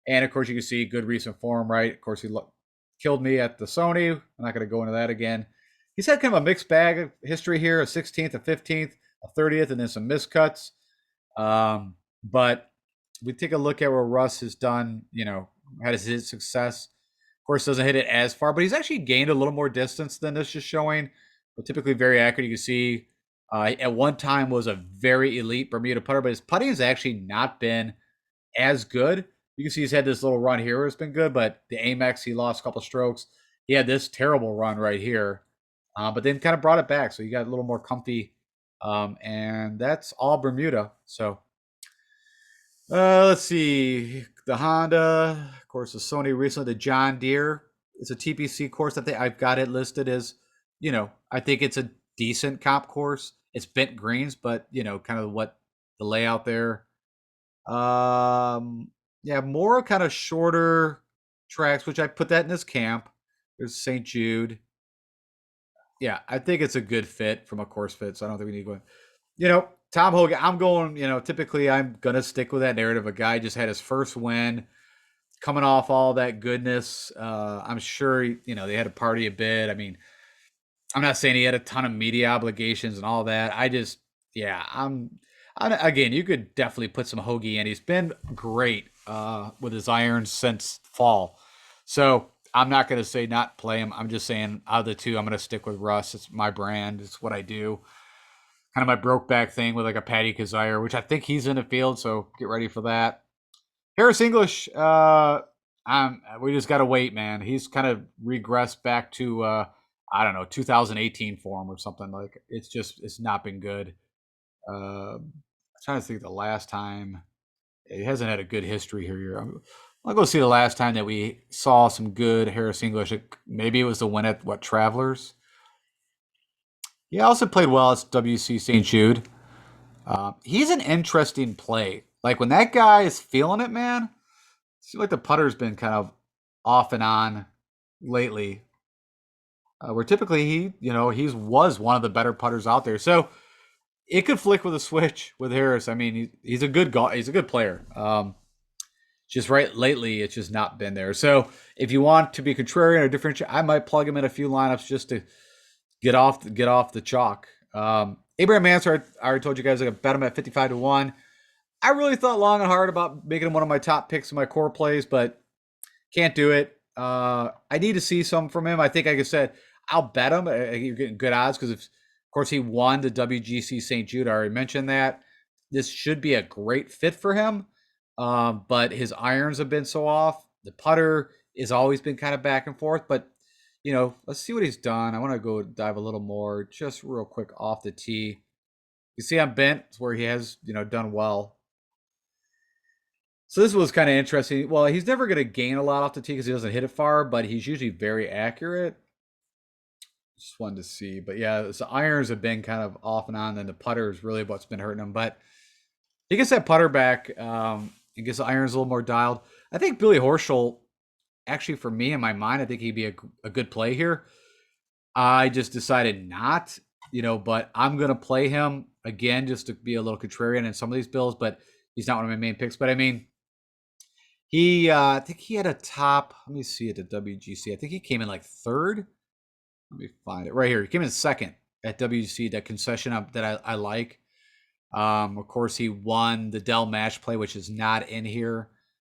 A: And of course, you can see good recent form, right? Of course, he killed me at the Sony. I'm not going to go into that again. He's had kind of a mixed bag of history here, a 16th, a 15th, a 30th, and then some miscuts. But we take a look at where Russ has done, had his success. Of course, doesn't hit it as far, but he's actually gained a little more distance than this is showing. But typically very accurate. You can see at one time was a very elite Bermuda putter, but his putting has actually not been as good. You can see he's had this little run here where it's been good, but the Amex, he lost a couple strokes. He had this terrible run right here, but then kind of brought it back. So he got a little more comfy. And that's all Bermuda. So let's see. The Honda, of course, the Sony recently, the John Deere. It's a TPC course. I think I've got it listed as, I think it's a decent comp course. It's bent greens, but kind of what the layout there. Yeah, more kind of shorter tracks, which I put that in this camp. There's St. Jude. Yeah, I think it's a good fit from a course fit. So I don't think we need to go. Tom Hogan, I'm going, typically I'm going to stick with that narrative. A guy just had his first win coming off all that goodness. I'm sure, they had to party a bit. I mean, I'm not saying he had a ton of media obligations and all that. Again, you could definitely put some Hoagie in. He's been great with his irons since fall. So I'm not going to say not play him. I'm just saying out of the two, I'm going to stick with Russ. It's my brand. It's what I do. Kind of my broke back thing with like a Patty Kazire, which I think he's in the field. So get ready for that. Harris English, we just got to wait, man. He's kind of regressed back to, I don't know, 2018 form or something. Like it's not been good. I'm trying to think the last time. He hasn't had a good history here. I'll go see the last time that we saw some good Harris English. Maybe it was the win at Travelers. He also played well at WC St. Jude. He's an interesting play. Like when that guy is feeling it, man. It seems like the putter's been kind of off and on lately. Where typically he's was one of the better putters out there. So it could flick with a switch with Harris. I mean, he's a good he's a good player. Just right lately, it's just not been there. So if you want to be contrarian or differentiate, I might plug him in a few lineups just to get off the chalk. Abraham Answer, I already told you guys I bet him at 55-1. I really thought long and hard about making him one of my top picks in my core plays, but can't do it. I need to see some from him. I think, like I said, I'll bet him. You're getting good odds because, of course, he won the WGC St. Jude. I already mentioned that. This should be a great fit for him, but his irons have been so off. The putter has always been kind of back and forth, but let's see what he's done. I want to go dive a little more, just real quick off the tee. You see on bent, it's where he has, done well. So this was kind of interesting. Well, he's never going to gain a lot off the tee because he doesn't hit it far, but he's usually very accurate. Just wanted to see. But yeah, the irons have been kind of off and on, and the putter is really what's been hurting him. But he gets that putter back. He gets the irons a little more dialed. I think Billy Horschel, actually, for me in my mind, I think he'd be a good play here. I just decided not, but I'm going to play him again just to be a little contrarian in some of these bills, but he's not one of my main picks. But I mean, I think he had a top, let me see at the WGC. I think he came in like third. Let me find it right here. He came in second at WGC, that concession that I like. Of course, he won the Dell match play, which is not in here.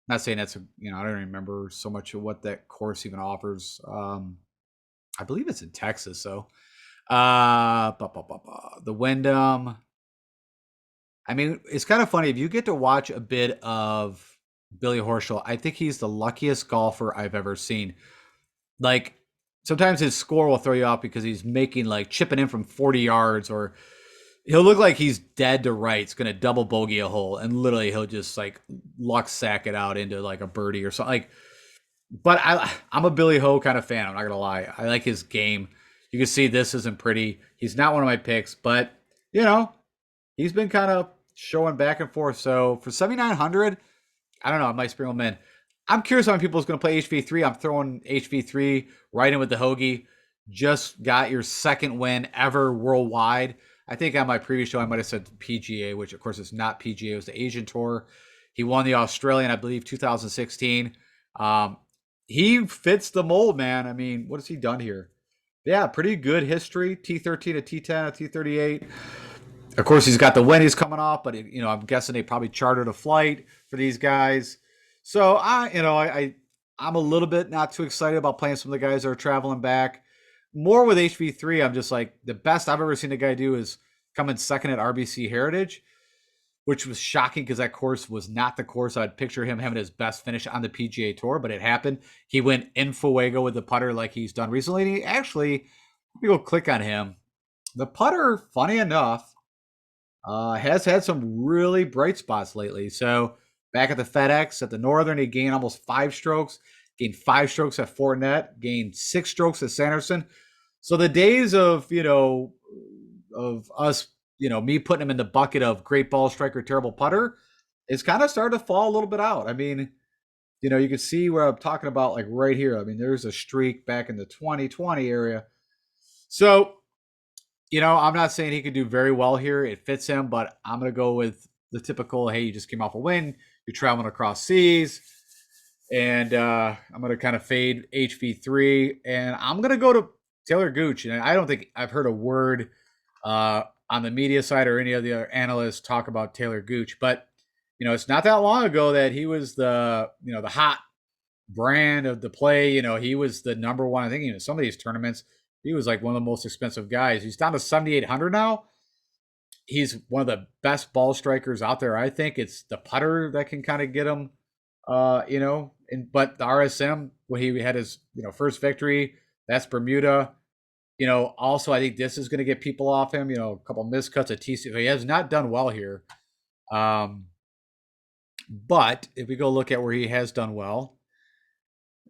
A: I'm not saying that's, I don't remember so much of what that course even offers. I believe it's in Texas, so. The Wyndham. I mean, it's kind of funny. If you get to watch a bit of Billy Horschel, I think he's the luckiest golfer I've ever seen. Like, sometimes his score will throw you off because he's making like chipping in from 40 yards, or he'll look like he's dead to rights, going to double bogey a hole, and literally he'll just like luck sack it out into like a birdie or something. Like, but I'm a Billy Ho kind of fan. I'm not gonna lie. I like his game. You can see this isn't pretty. He's not one of my picks, but you know he's been kind of showing back and forth. So for 7,900, I don't know. I might spring him in. I'm curious how many people is going to play HV3. I'm throwing HV3 right in with the Hoagie. Just got your second win ever worldwide. I think on my previous show I might have said PGA, which of course is not PGA. It was the Asian Tour. He won the Australian, I believe, 2016. Um, he fits the mold, man. I mean, what has he done here? Yeah, pretty good history. T13, a T10, a T38. Of course, he's got the win he's coming off, but I'm guessing they probably chartered a flight for these guys. So I'm a little bit not too excited about playing some of the guys that are traveling back. More with HV3, I'm just like the best I've ever seen a guy do is come in second at RBC Heritage, which was shocking because that course was not the course I'd picture him having his best finish on the PGA Tour, but it happened. He went in Fuego with the putter like he's done recently. And he actually, let me go click on him. The putter, funny enough, has had some really bright spots lately. So back at the FedEx at the Northern, he gained almost 5 strokes, gained 5 strokes at Fort Net, gained 6 strokes at Sanderson. So the days of, of us, me putting him in the bucket of great ball striker, terrible putter is kind of starting to fall a little bit out. I mean, you can see where I'm talking about, like right here. I mean, there's a streak back in the 2020 area. So, I'm not saying he could do very well here. It fits him, but I'm going to go with the typical, hey, you just came off a win. You're traveling across seas. And I'm going to kind of fade HV3. And I'm going to go to Taylor Gooch. And I don't think I've heard a word on the media side or any of the other analysts talk about Taylor Gooch. But, it's not that long ago that he was the hot brand of the play. He was the number one. I think in some of these tournaments, he was like one of the most expensive guys. He's down to 7,800 now. He's one of the best ball strikers out there. I think it's the putter that can kind of get him, but the RSM, when he had his, first victory, that's Bermuda. Also, I think this is going to get people off him, a couple miscuts at TC. He has not done well here. But if we go look at where he has done well,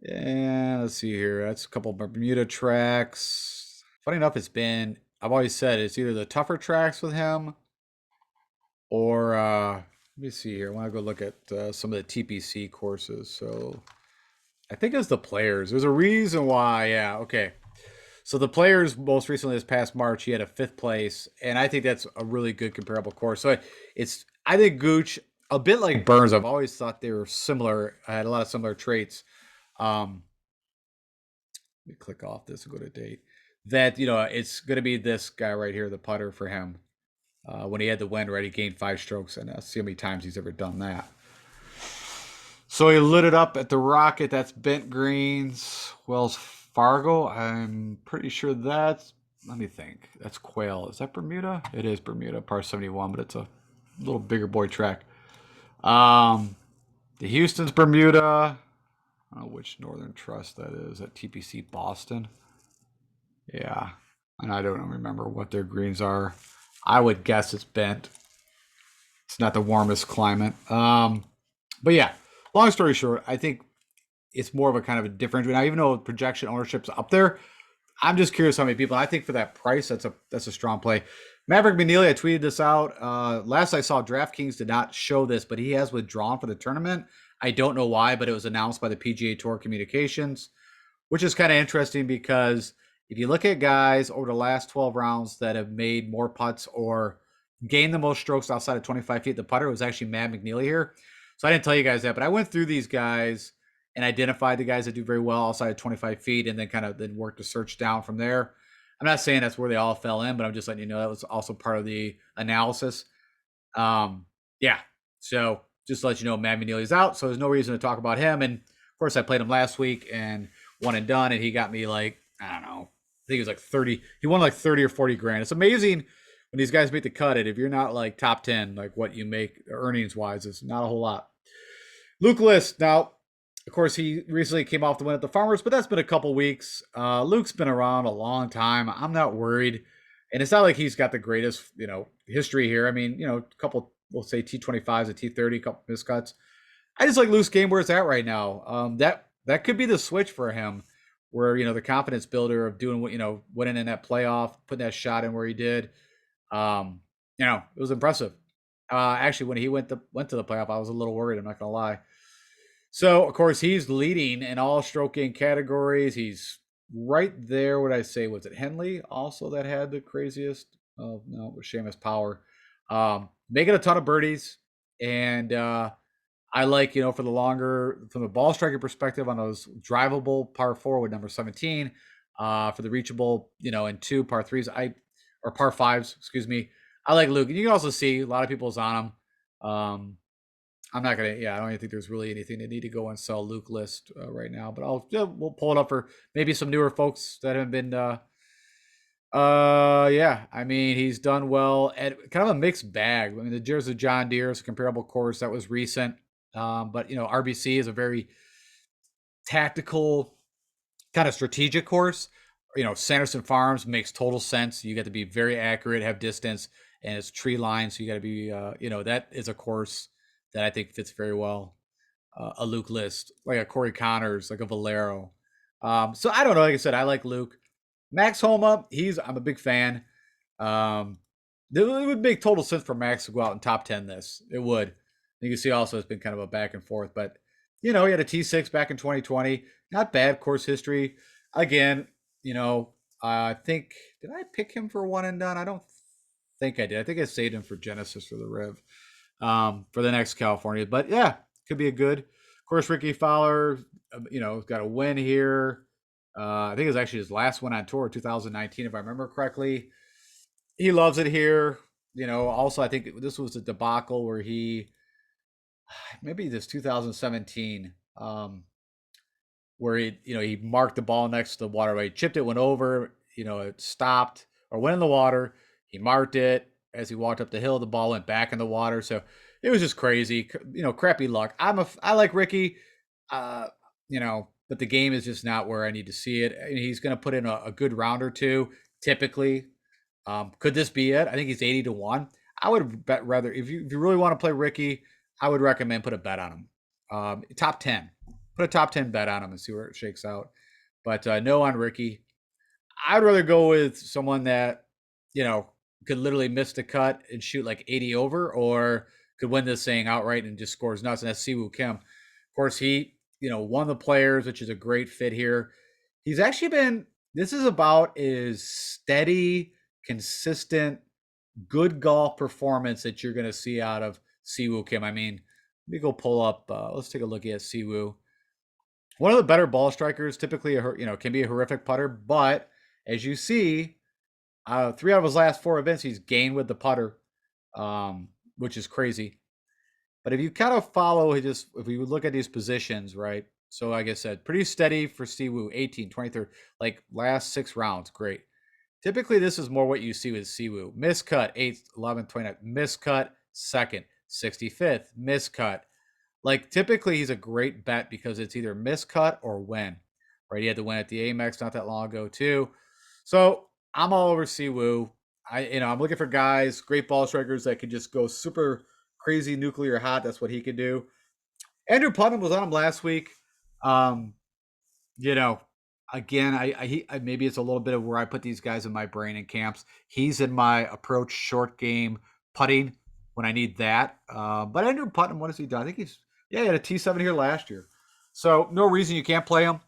A: and let's see here. That's a couple of Bermuda tracks. Funny enough, I've always said it's either the tougher tracks with him or, let me see here. I want to go look at some of the TPC courses. So I think it's the Players. There's a reason why. Yeah, okay. So the Players most recently this past March, he had a 5th place, and I think that's a really good comparable course. So I think Gooch, a bit like Burns, I've always thought they were similar. I had a lot of similar traits. Let me click off this and go to date. That, it's going to be this guy right here, the putter for him. When he had the win, right, he gained 5 strokes, and see how many times he's ever done that. So he lit it up at the Rocket. That's Bent Greens, Wells Fargo. I'm pretty sure let me think. That's Quail. Is that Bermuda? It is Bermuda, par 71, but it's a little bigger boy track. The Houston's Bermuda. I don't know which Northern Trust that is. At TPC Boston. Yeah. And I don't remember what their greens are. I would guess it's bent. It's not the warmest climate. But yeah, long story short, I think it's more of a kind of a different. Now, even though projection ownership's up there, I'm just curious how many people. I think for that price, that's a strong play. Maverick McNeely, I tweeted this out. Last I saw, DraftKings did not show this, but he has withdrawn for the tournament. I don't know why, but it was announced by the PGA Tour Communications, which is kind of interesting because if you look at guys over the last 12 rounds that have made more putts or gained the most strokes outside of 25 feet, the putter was actually Matt McNeely here. So I didn't tell you guys that, but I went through these guys and identified the guys that do very well outside of 25 feet and then worked to search down from there. I'm not saying that's where they all fell in, but I'm just letting you know that was also part of the analysis. Yeah. So just to let you know, Matt McNeely's out, so there's no reason to talk about him. And of course, I played him last week and one and done, and he got me like, I don't know, I think it was like 30. He won like 30 or 40 grand. It's amazing when these guys make the cut. If you're not like top 10, like what you make earnings wise is not a whole lot. Luke List. Now, Of course, he recently came off the win at the Farmers, but that's been a couple weeks. Luke's been around a long time. I'm not worried, and it's not like he's got the greatest, history here. I mean, a couple, we'll say T25s, a T30, a couple miscuts. I just like Luke's game where it's at right now. That could be the switch for him, where the confidence builder of doing what winning in that playoff, putting that shot in where he did. It was impressive. Actually, when he went to the playoff, I was a little worried. I'm not gonna lie. So, of course, he's leading in all stroke gain categories. He's right there. What I say was it Henley also that had the craziest? Oh no, it was Seamus Power, making a ton of birdies, and I like for the longer from the ball striker perspective on those drivable par four with number 17, for the reachable in two par threes or par fives, excuse me. I like Luke, and you can also see a lot of people's on him. I'm not gonna. Yeah, I don't even think there's really anything to need to go and sell Luke list right now. But we'll pull it up for maybe some newer folks that have been. Yeah. I mean, he's done well at kind of a mixed bag. I mean, the Jersey John Deere is a comparable course that was recent. But RBC is a very tactical, kind of strategic course. Sanderson Farms makes total sense. You got to be very accurate, have distance, and it's tree line, so you got to be. That is a course that I think fits very well. A Luke list, like a Corey Connors, like a Valero. So I don't know. Like I said, I like Luke. Max Homa, I'm a big fan. It would make total sense for Max to go out and top 10 this. It would. You can see also it's been kind of a back and forth, but he had a T6 back in 2020. Not bad course history. Again, I think, did I pick him for one and done? I don't think I did. I think I saved him for Genesis or the Riv, for the next California. But yeah, could be a good. Of course, Ricky Fowler, got a win here. I think it was actually his last one on tour, 2019, if I remember correctly. He loves it here. Also, I think this was a debacle where maybe this 2017, where he marked the ball next to the waterway, chipped it, went over, it stopped or went in the water. He marked it as he walked up the hill. The ball went back in the water, so it was just crazy. Crappy luck. I like Ricky, but the game is just not where I need to see it. And he's going to put in a good round or two, typically. Could this be it? I think he's 80-1. I would bet rather if you really want to play Ricky, I would recommend put a bet on him. Top 10. Put a top 10 bet on him and see where it shakes out. But no on Ricky. I'd rather go with someone that, could literally miss the cut and shoot like 80 over, or could win this thing outright and just scores nuts. And that's Siwoo Kim. Of course, he, one of the players, which is a great fit here. He's actually this is about as steady, consistent, good golf performance that you're going to see out of Siwoo Kim. I mean, let me go pull up. Let's take a look at Siwoo. One of the better ball strikers, typically, can be a horrific putter, but as you see, 3 out of his last 4 events, he's gained with the putter, which is crazy. But if you kind of follow if you look at these positions, right? So like I said, pretty steady for Siwoo, 18, 23rd, like last 6 rounds, great. Typically, this is more what you see with Siwoo. Miscut, 8th, 11th, 29th. Miscut, 2nd, 65th. Miscut. Like, typically, he's a great bet because it's either miscut or win. Right? He had to win at the Amex not that long ago, too. So, I'm all over Siwoo. I'm looking for guys, great ball strikers that can just go super crazy nuclear hot. That's what he could do. Andrew Putnam was on him last week. Again, I maybe it's a little bit of where I put these guys in my brain in camps. He's in my approach short game putting when I need that. But Andrew Putnam, what has he done? I think he had a T7 here last year. So no reason you can't play him.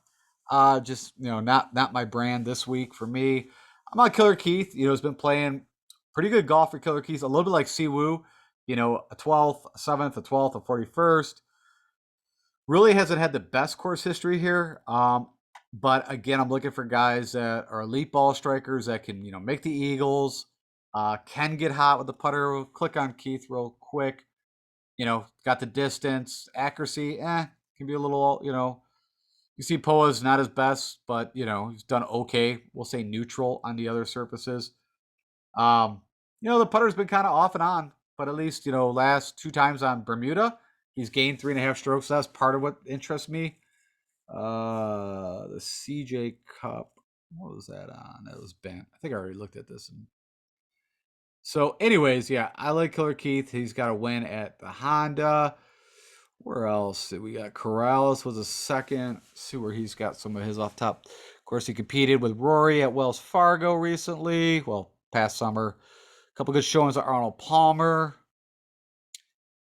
A: Just not my brand this week for me. I'm on Killer Keith. Has been playing pretty good golf for Killer Keith. A little bit like Siwoo. A 12th, a 7th, a 12th, a 41st. Really hasn't had the best course history here. But again, I'm looking for guys that are elite ball strikers that can, make the eagles, can get hot with the putter. We'll click on Keith real quick. Got the distance, accuracy, can be a little, you see Poa's not his best, but, he's done okay. We'll say neutral on the other surfaces. The putter's been kind of off and on, but at least, last 2 times on Bermuda, he's gained 3.5 strokes. So that's part of what interests me. The CJ Cup. What was that on? That was bent. I think I already looked at this. So, anyways, yeah, I like Killer Keith. He's got a win at the Honda. Where else did we got? Corrales was a second. Let's see where he's got some of his off top. Of course, he competed with Rory at Wells Fargo recently. Well, past summer. A couple good showings at Arnold Palmer.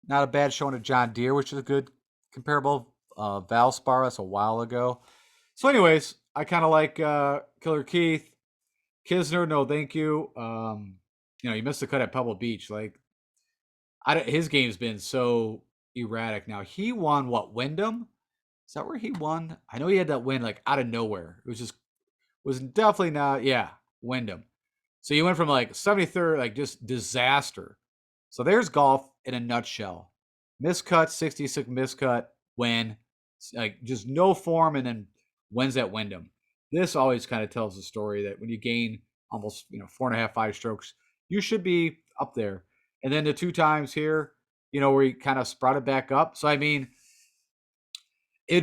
A: Not a bad showing at John Deere, which is a good comparable. Valspar, that's a while ago. So, anyways, I kind of like Killer Keith. Kisner, no, thank you. He missed the cut at Pebble Beach. Like, his game's been so erratic. Now he won what, Wyndham? Is that where he won? I know he had that win like out of nowhere. It was definitely not, yeah, Wyndham. So you went from like 73rd, like just disaster. So there's golf in a nutshell. Miscut, 66 miscut, win. Like just no form and then wins at Wyndham. This always kind of tells the story that when you gain almost 4.5, 5 strokes, you should be up there. And then the 2 times here, where he kind of sprouted back up. So I mean, I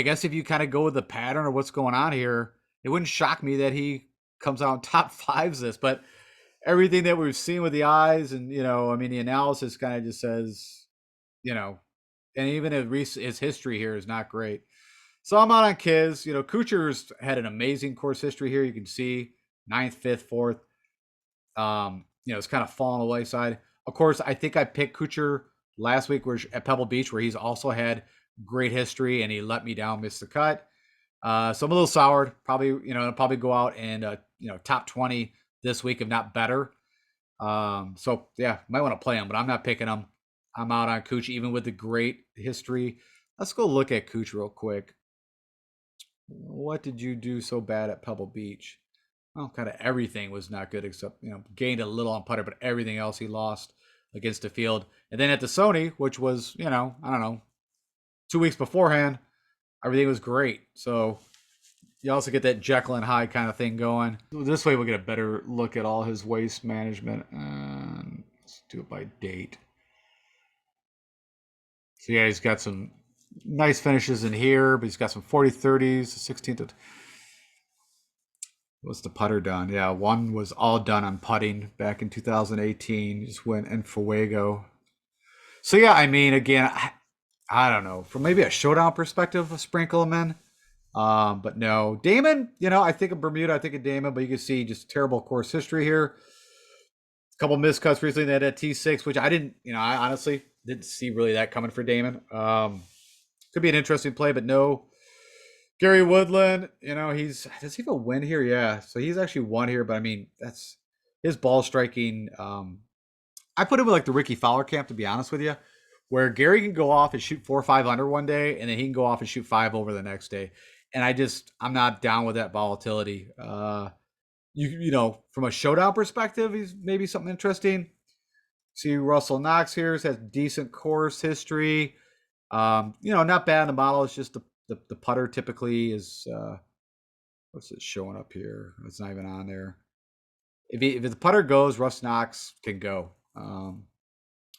A: guess if you kind of go with the pattern of what's going on here, it wouldn't shock me that he comes out in top 5s this, but everything that we've seen with the eyes and, the analysis kind of just says, and even his history here is not great. So I'm out on Kiz. Kuchar's had an amazing course history here. You can see 9th, 5th, 4th. It's kind of fallen away side. Of course, I think I picked Kuchar last week at Pebble Beach, where he's also had great history, and he let me down, missed the cut. So I'm a little soured. Probably, I'll probably go out and top 20 this week, if not better. So yeah, might want to play him, but I'm not picking him. I'm out on Cooch, even with the great history. Let's go look at Cooch real quick. What did you do so bad at Pebble Beach? Well, kind of everything was not good except, gained a little on putter, but everything else he lost against the field. And then at the Sony, which was, I don't know, 2 weeks beforehand, everything was great. So you also get that Jekyll and Hyde kind of thing going. This way we'll get a better look at all his waste management. And let's do it by date. So yeah, he's got some nice finishes in here, but he's got some 40 30s, 16th. What's the putter done? Yeah, one was all done on putting back in 2018. He just went en fuego. So yeah, again, I don't know. From maybe a showdown perspective, a sprinkle him in. But no, Damon, I think of Bermuda, I think of Damon, but you can see just terrible course history here. A couple miscuts recently. They had that T6, which I didn't, I honestly didn't see really that coming for Damon. Could be an interesting play, but no. Gary Woodland, does he have a win here? Yeah. So he's actually won here, but that's his ball striking. I put him with like the Ricky Fowler camp, to be honest with you, where Gary can go off and shoot 4 or 5 under one day, and then he can go off and shoot 5 over the next day. And I'm not down with that volatility. From a showdown perspective, he's maybe something interesting. See Russell Knox here has decent course history. Not bad in the model. It's just the putter typically is what's it showing up here? It's not even on there. If the putter goes, Russ Knox can go.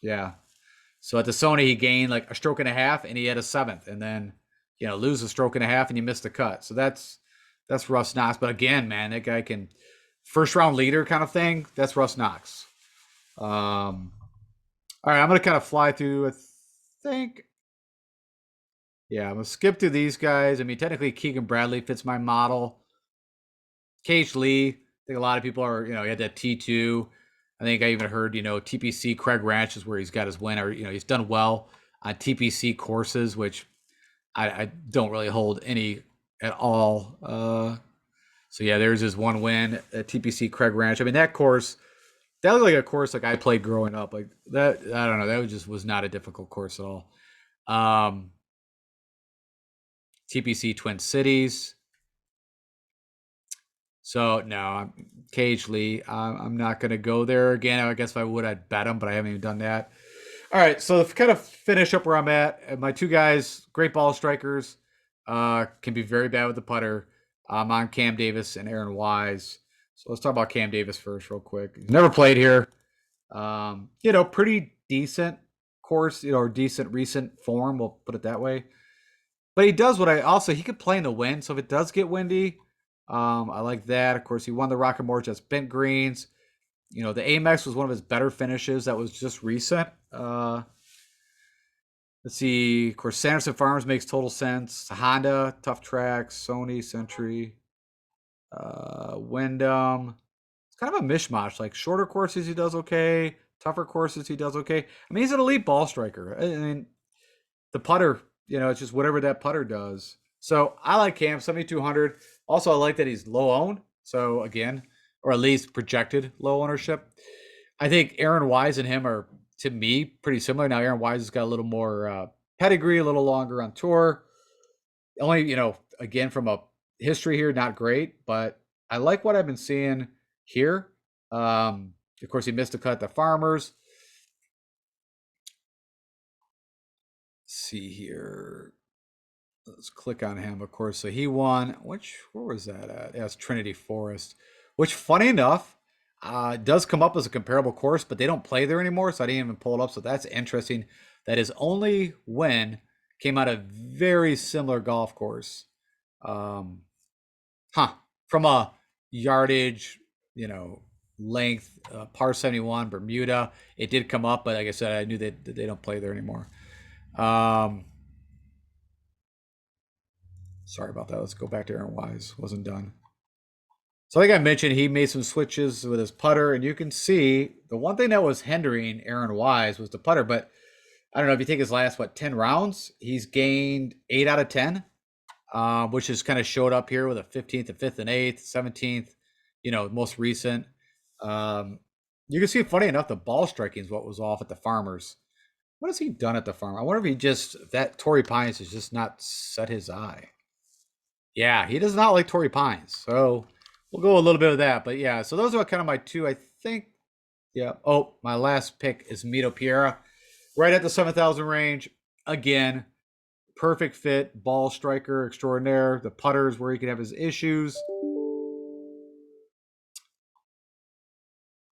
A: Yeah. So at the Sony, he gained like a stroke and a half, and he had a 7th, and then lose a stroke and a half, and you missed the cut. So that's Russ Knox. But again, man, that guy can first round leader kind of thing. That's Russ Knox. All right, I'm gonna kind of fly through. I think. Yeah, I'm gonna skip through these guys. Technically, Keegan Bradley fits my model. Cage Lee, I think a lot of people are, he had that T2. I think I even heard, TPC Craig Ranch is where he's got his win, or, he's done well on TPC courses, which I don't really hold any at all. So yeah, there's his one win at TPC Craig Ranch. That course, that looked like a course like I played growing up. Like that, I don't know, that was not a difficult course at all. TPC Twin Cities. So no, Cage Lee, I'm not going to go there again. I guess if I would, I'd bet him, but I haven't even done that. All right, so to kind of finish up where I'm at, my 2 guys, great ball strikers, can be very bad with the putter. I'm on Cam Davis and Aaron Wise. So let's talk about Cam Davis first real quick. Never played here. Pretty decent course, or decent recent form, we'll put it that way. But he does what he could play in the wind. So if it does get windy, I like that. Of course, he won the Rocket Mortgage. That's bent greens. You know, the Amex was one of his better finishes. That was just recent. Let's see. Of course, Sanderson Farms makes total sense. Honda, Tough Tracks, Sony, Century, Wyndham. It's kind of a mishmash. Like shorter courses, he does okay. Tougher courses, he does okay. I mean, he's an elite ball striker. I mean, the putter, you know, it's just whatever that putter does. So I like Cam 7,200. Also, I like that he's low owned. So again, or at least projected low ownership. I think Aaron Wise and him are, to me, pretty similar. Now, Aaron Wise has got a little more pedigree, a little longer on tour. Only, you know, again, from a history here, not great, but I like what I've been seeing here. Of course, he missed a cut at the Farmers. Let's see here. Let's click on him, of course. So he won. Where was that at? That's Trinity Forest, which, funny enough, does come up as a comparable course, but they don't play there anymore, so I didn't even pull it up. So that's interesting. That his only win came out of very similar golf course. From a yardage, you know, length, par 71, Bermuda. It did come up, but like I said, I knew that they don't play there anymore. Sorry about that. Let's go back to Aaron Wise. Wasn't done. So like I mentioned, he made some switches with his putter, and you can see the one thing that was hindering Aaron Wise was the putter. But I don't know if you take his last 10 rounds, he's gained 8 out of 10, which has kind of showed up here with a 15th, a 5th, and 8th, 17th. You know, most recent. You can see, funny enough, the ball striking is what was off at the Farmers. What has he done at the Farm? I wonder if that Torrey Pines has just not set his eye. Yeah, he does not like Torrey Pines. So we'll go a little bit of that. But yeah, so those are kind of my two, I think. Yeah. Oh, my last pick is Mito Pereira. Right at the 7,000 range. Again, perfect fit, ball striker extraordinaire. The putters where he could have his issues.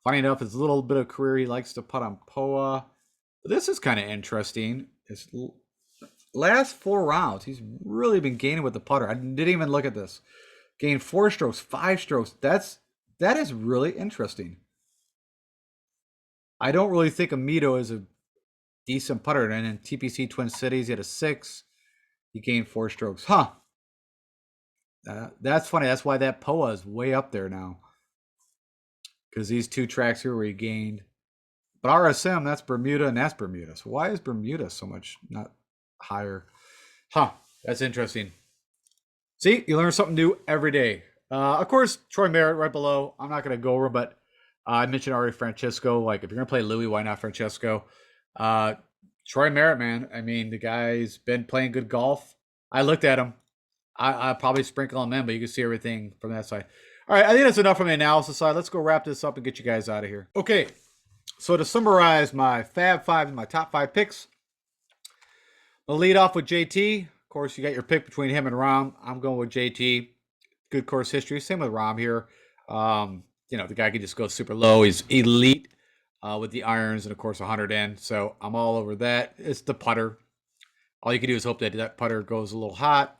A: Funny enough, his little bit of career, he likes to putt on POA. But this is kind of interesting. His last 4 rounds, he's really been gaining with the putter. I didn't even look at this. Gained 4 strokes, 5 strokes. That is really interesting. I don't really think Amito is a decent putter. And in TPC Twin Cities, he had a 6. He gained 4 strokes. Huh. That's funny. That's why that POA is way up there now. Because these 2 tracks here where he gained. But RSM, that's Bermuda and that's Bermuda. So why is Bermuda so much not higher? Huh. That's interesting. See, you learn something new every day. Of course, Troy Merritt right below. I'm not going to go over, but I mentioned already Francesco. Like, if you're going to play Louis, why not Francesco? Troy Merritt, man. I mean, the guy's been playing good golf. I looked at him. I probably sprinkle him in, but you can see everything from that side. All right, I think that's enough from the analysis side. Let's go wrap this up and get you guys out of here. Okay, so to summarize my Fab Five and my top 5 picks, I'll lead off with JT. Of course, you got your pick between him and Rahm. I'm going with JT. Good course history. Same with Rahm here. You know, the guy can just go super low. He's elite with the irons and, of course, 100 in. So I'm all over that. It's the putter. All you can do is hope that that putter goes a little hot.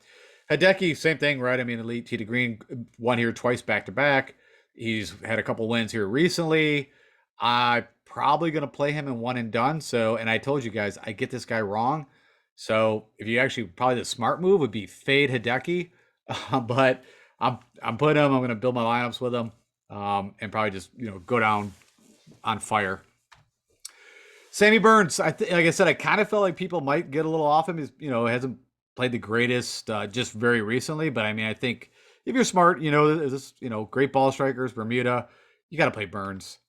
A: Hideki, same thing, right? I mean, elite tee to green, won here twice back to back. He's had a couple wins here recently. I'm probably going to play him in one and done. So, and I told you guys, I get this guy wrong. So if you actually, probably the smart move would be fade Hideki. But I'm putting him. I'm going to build my lineups with him, and probably just, you know, go down on fire. Sammy Burns, like I said, I kind of felt like people might get a little off him. He's, you know, hasn't played the greatest just very recently, but I mean, I think if you're smart, you know, this, you know, great ball strikers, Bermuda, you got to play Burns.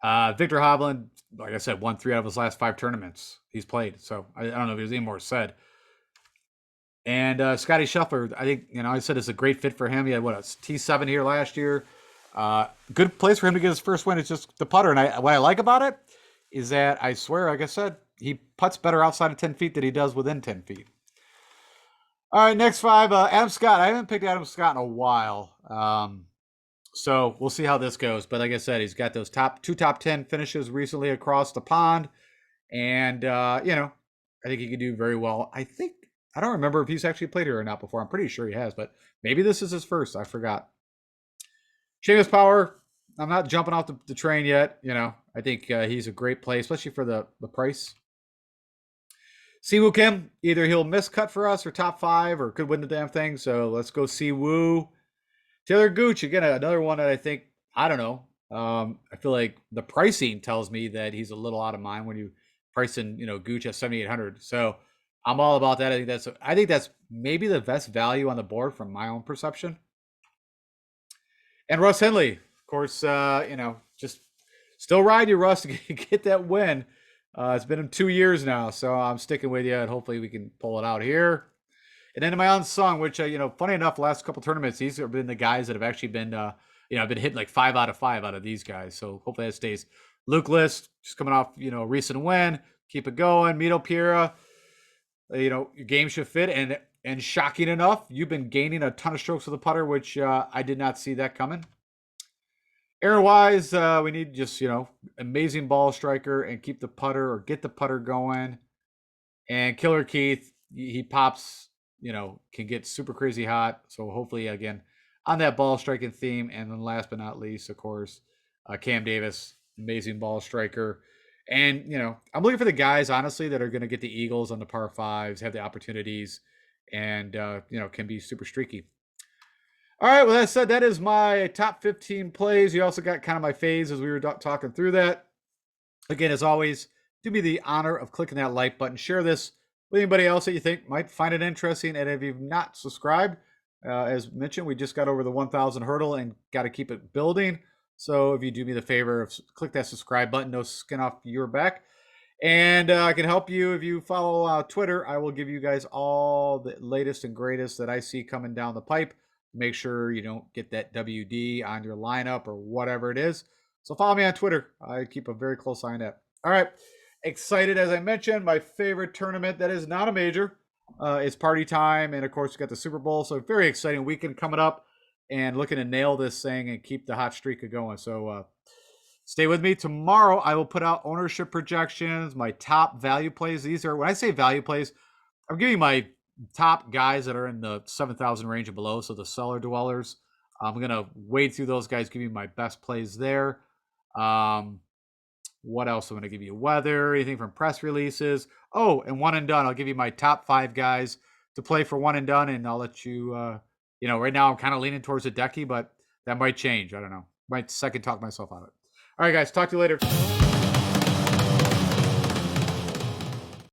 A: Victor Hovland, like I said, won 3 out of his last 5 tournaments he's played. So I don't know if there's any more said. And Scotty Scheffler, I think, you know, I said it's a great fit for him. He had, what, a T7 here last year. Good place for him to get his first win. It's just the putter. And what I like about it is that, I swear, like I said, he putts better outside of 10 feet than he does within 10 feet. All right, next 5. Adam Scott. I haven't picked Adam Scott in a while. So we'll see how this goes. But like I said, he's got those two top 10 finishes recently across the pond. And, you know, I think he could do very well. I think I don't remember if he's actually played here or not before. I'm pretty sure he has, but maybe this is his first. I forgot. Seamus Power, I'm not jumping off the train yet. You know, I think he's a great play, especially for the price. Siwoo Kim, either he'll miscut for us or top 5 or could win the damn thing. So let's go Siwoo. Taylor Gooch, again, another one that I think, I don't know. I feel like the pricing tells me that he's a little out of mind when you price in, you know, Gooch at 7,800. So I'm all about that. I think that's maybe the best value on the board from my own perception. And Russ Henley, of course, you know, just still ride you, Russ, to get that win. It's been 2 years now, so I'm sticking with you, and hopefully we can pull it out here. And then in my Unsung, which, you know, funny enough, last couple tournaments, these have been the guys that have actually been, you know, been hitting like 5 out of 5 out of these guys. So hopefully that stays. Luke List, just coming off, you know, a recent win. Keep it going. Mito Piera, you know, your game should fit. And shocking enough, you've been gaining a ton of strokes with the putter, which I did not see that coming. Error-wise, we need just, you know, amazing ball striker and keep the putter or get the putter going. And Killer Keith, he pops, you know, can get super crazy hot. So hopefully, again, on that ball striking theme. And then last but not least, of course, Cam Davis, amazing ball striker. And, you know, I'm looking for the guys, honestly, that are going to get the Eagles on the par 5s, have the opportunities, and, you know, can be super streaky. All right, well, that said, that is my top 15 plays. You also got kind of my phase as we were talking through that. Again, as always, do me the honor of clicking that like button. Share this with anybody else that you think might find it interesting. And if you've not subscribed, as mentioned, we just got over the 1,000 hurdle and got to keep it building. So if you do me the favor of click that subscribe button, no skin off your back. And I can help you if you follow Twitter. I will give you guys all the latest and greatest that I see coming down the pipe. Make sure you don't get that WD on your lineup or whatever it is. So follow me on Twitter. I keep a very close eye on that. All right. Excited, as I mentioned, my favorite tournament that is not a major is Party Time. And, of course, we got the Super Bowl. So very exciting weekend coming up and looking to nail this thing and keep the hot streak going. So stay with me. Tomorrow I will put out ownership projections, my top value plays. These are, when I say value plays, I'm giving you my top guys that are in the 7,000 range and below, so the cellar dwellers. I'm going to wade through those guys, give you my best plays there. What else I'm going to give you? Weather, anything from press releases. Oh, and one and done. I'll give you my top 5 guys to play for one and done, and I'll let you, you know, right now I'm kind of leaning towards a decky, but that might change. I don't know. Might second talk myself out of it. All right, guys. Talk to you later.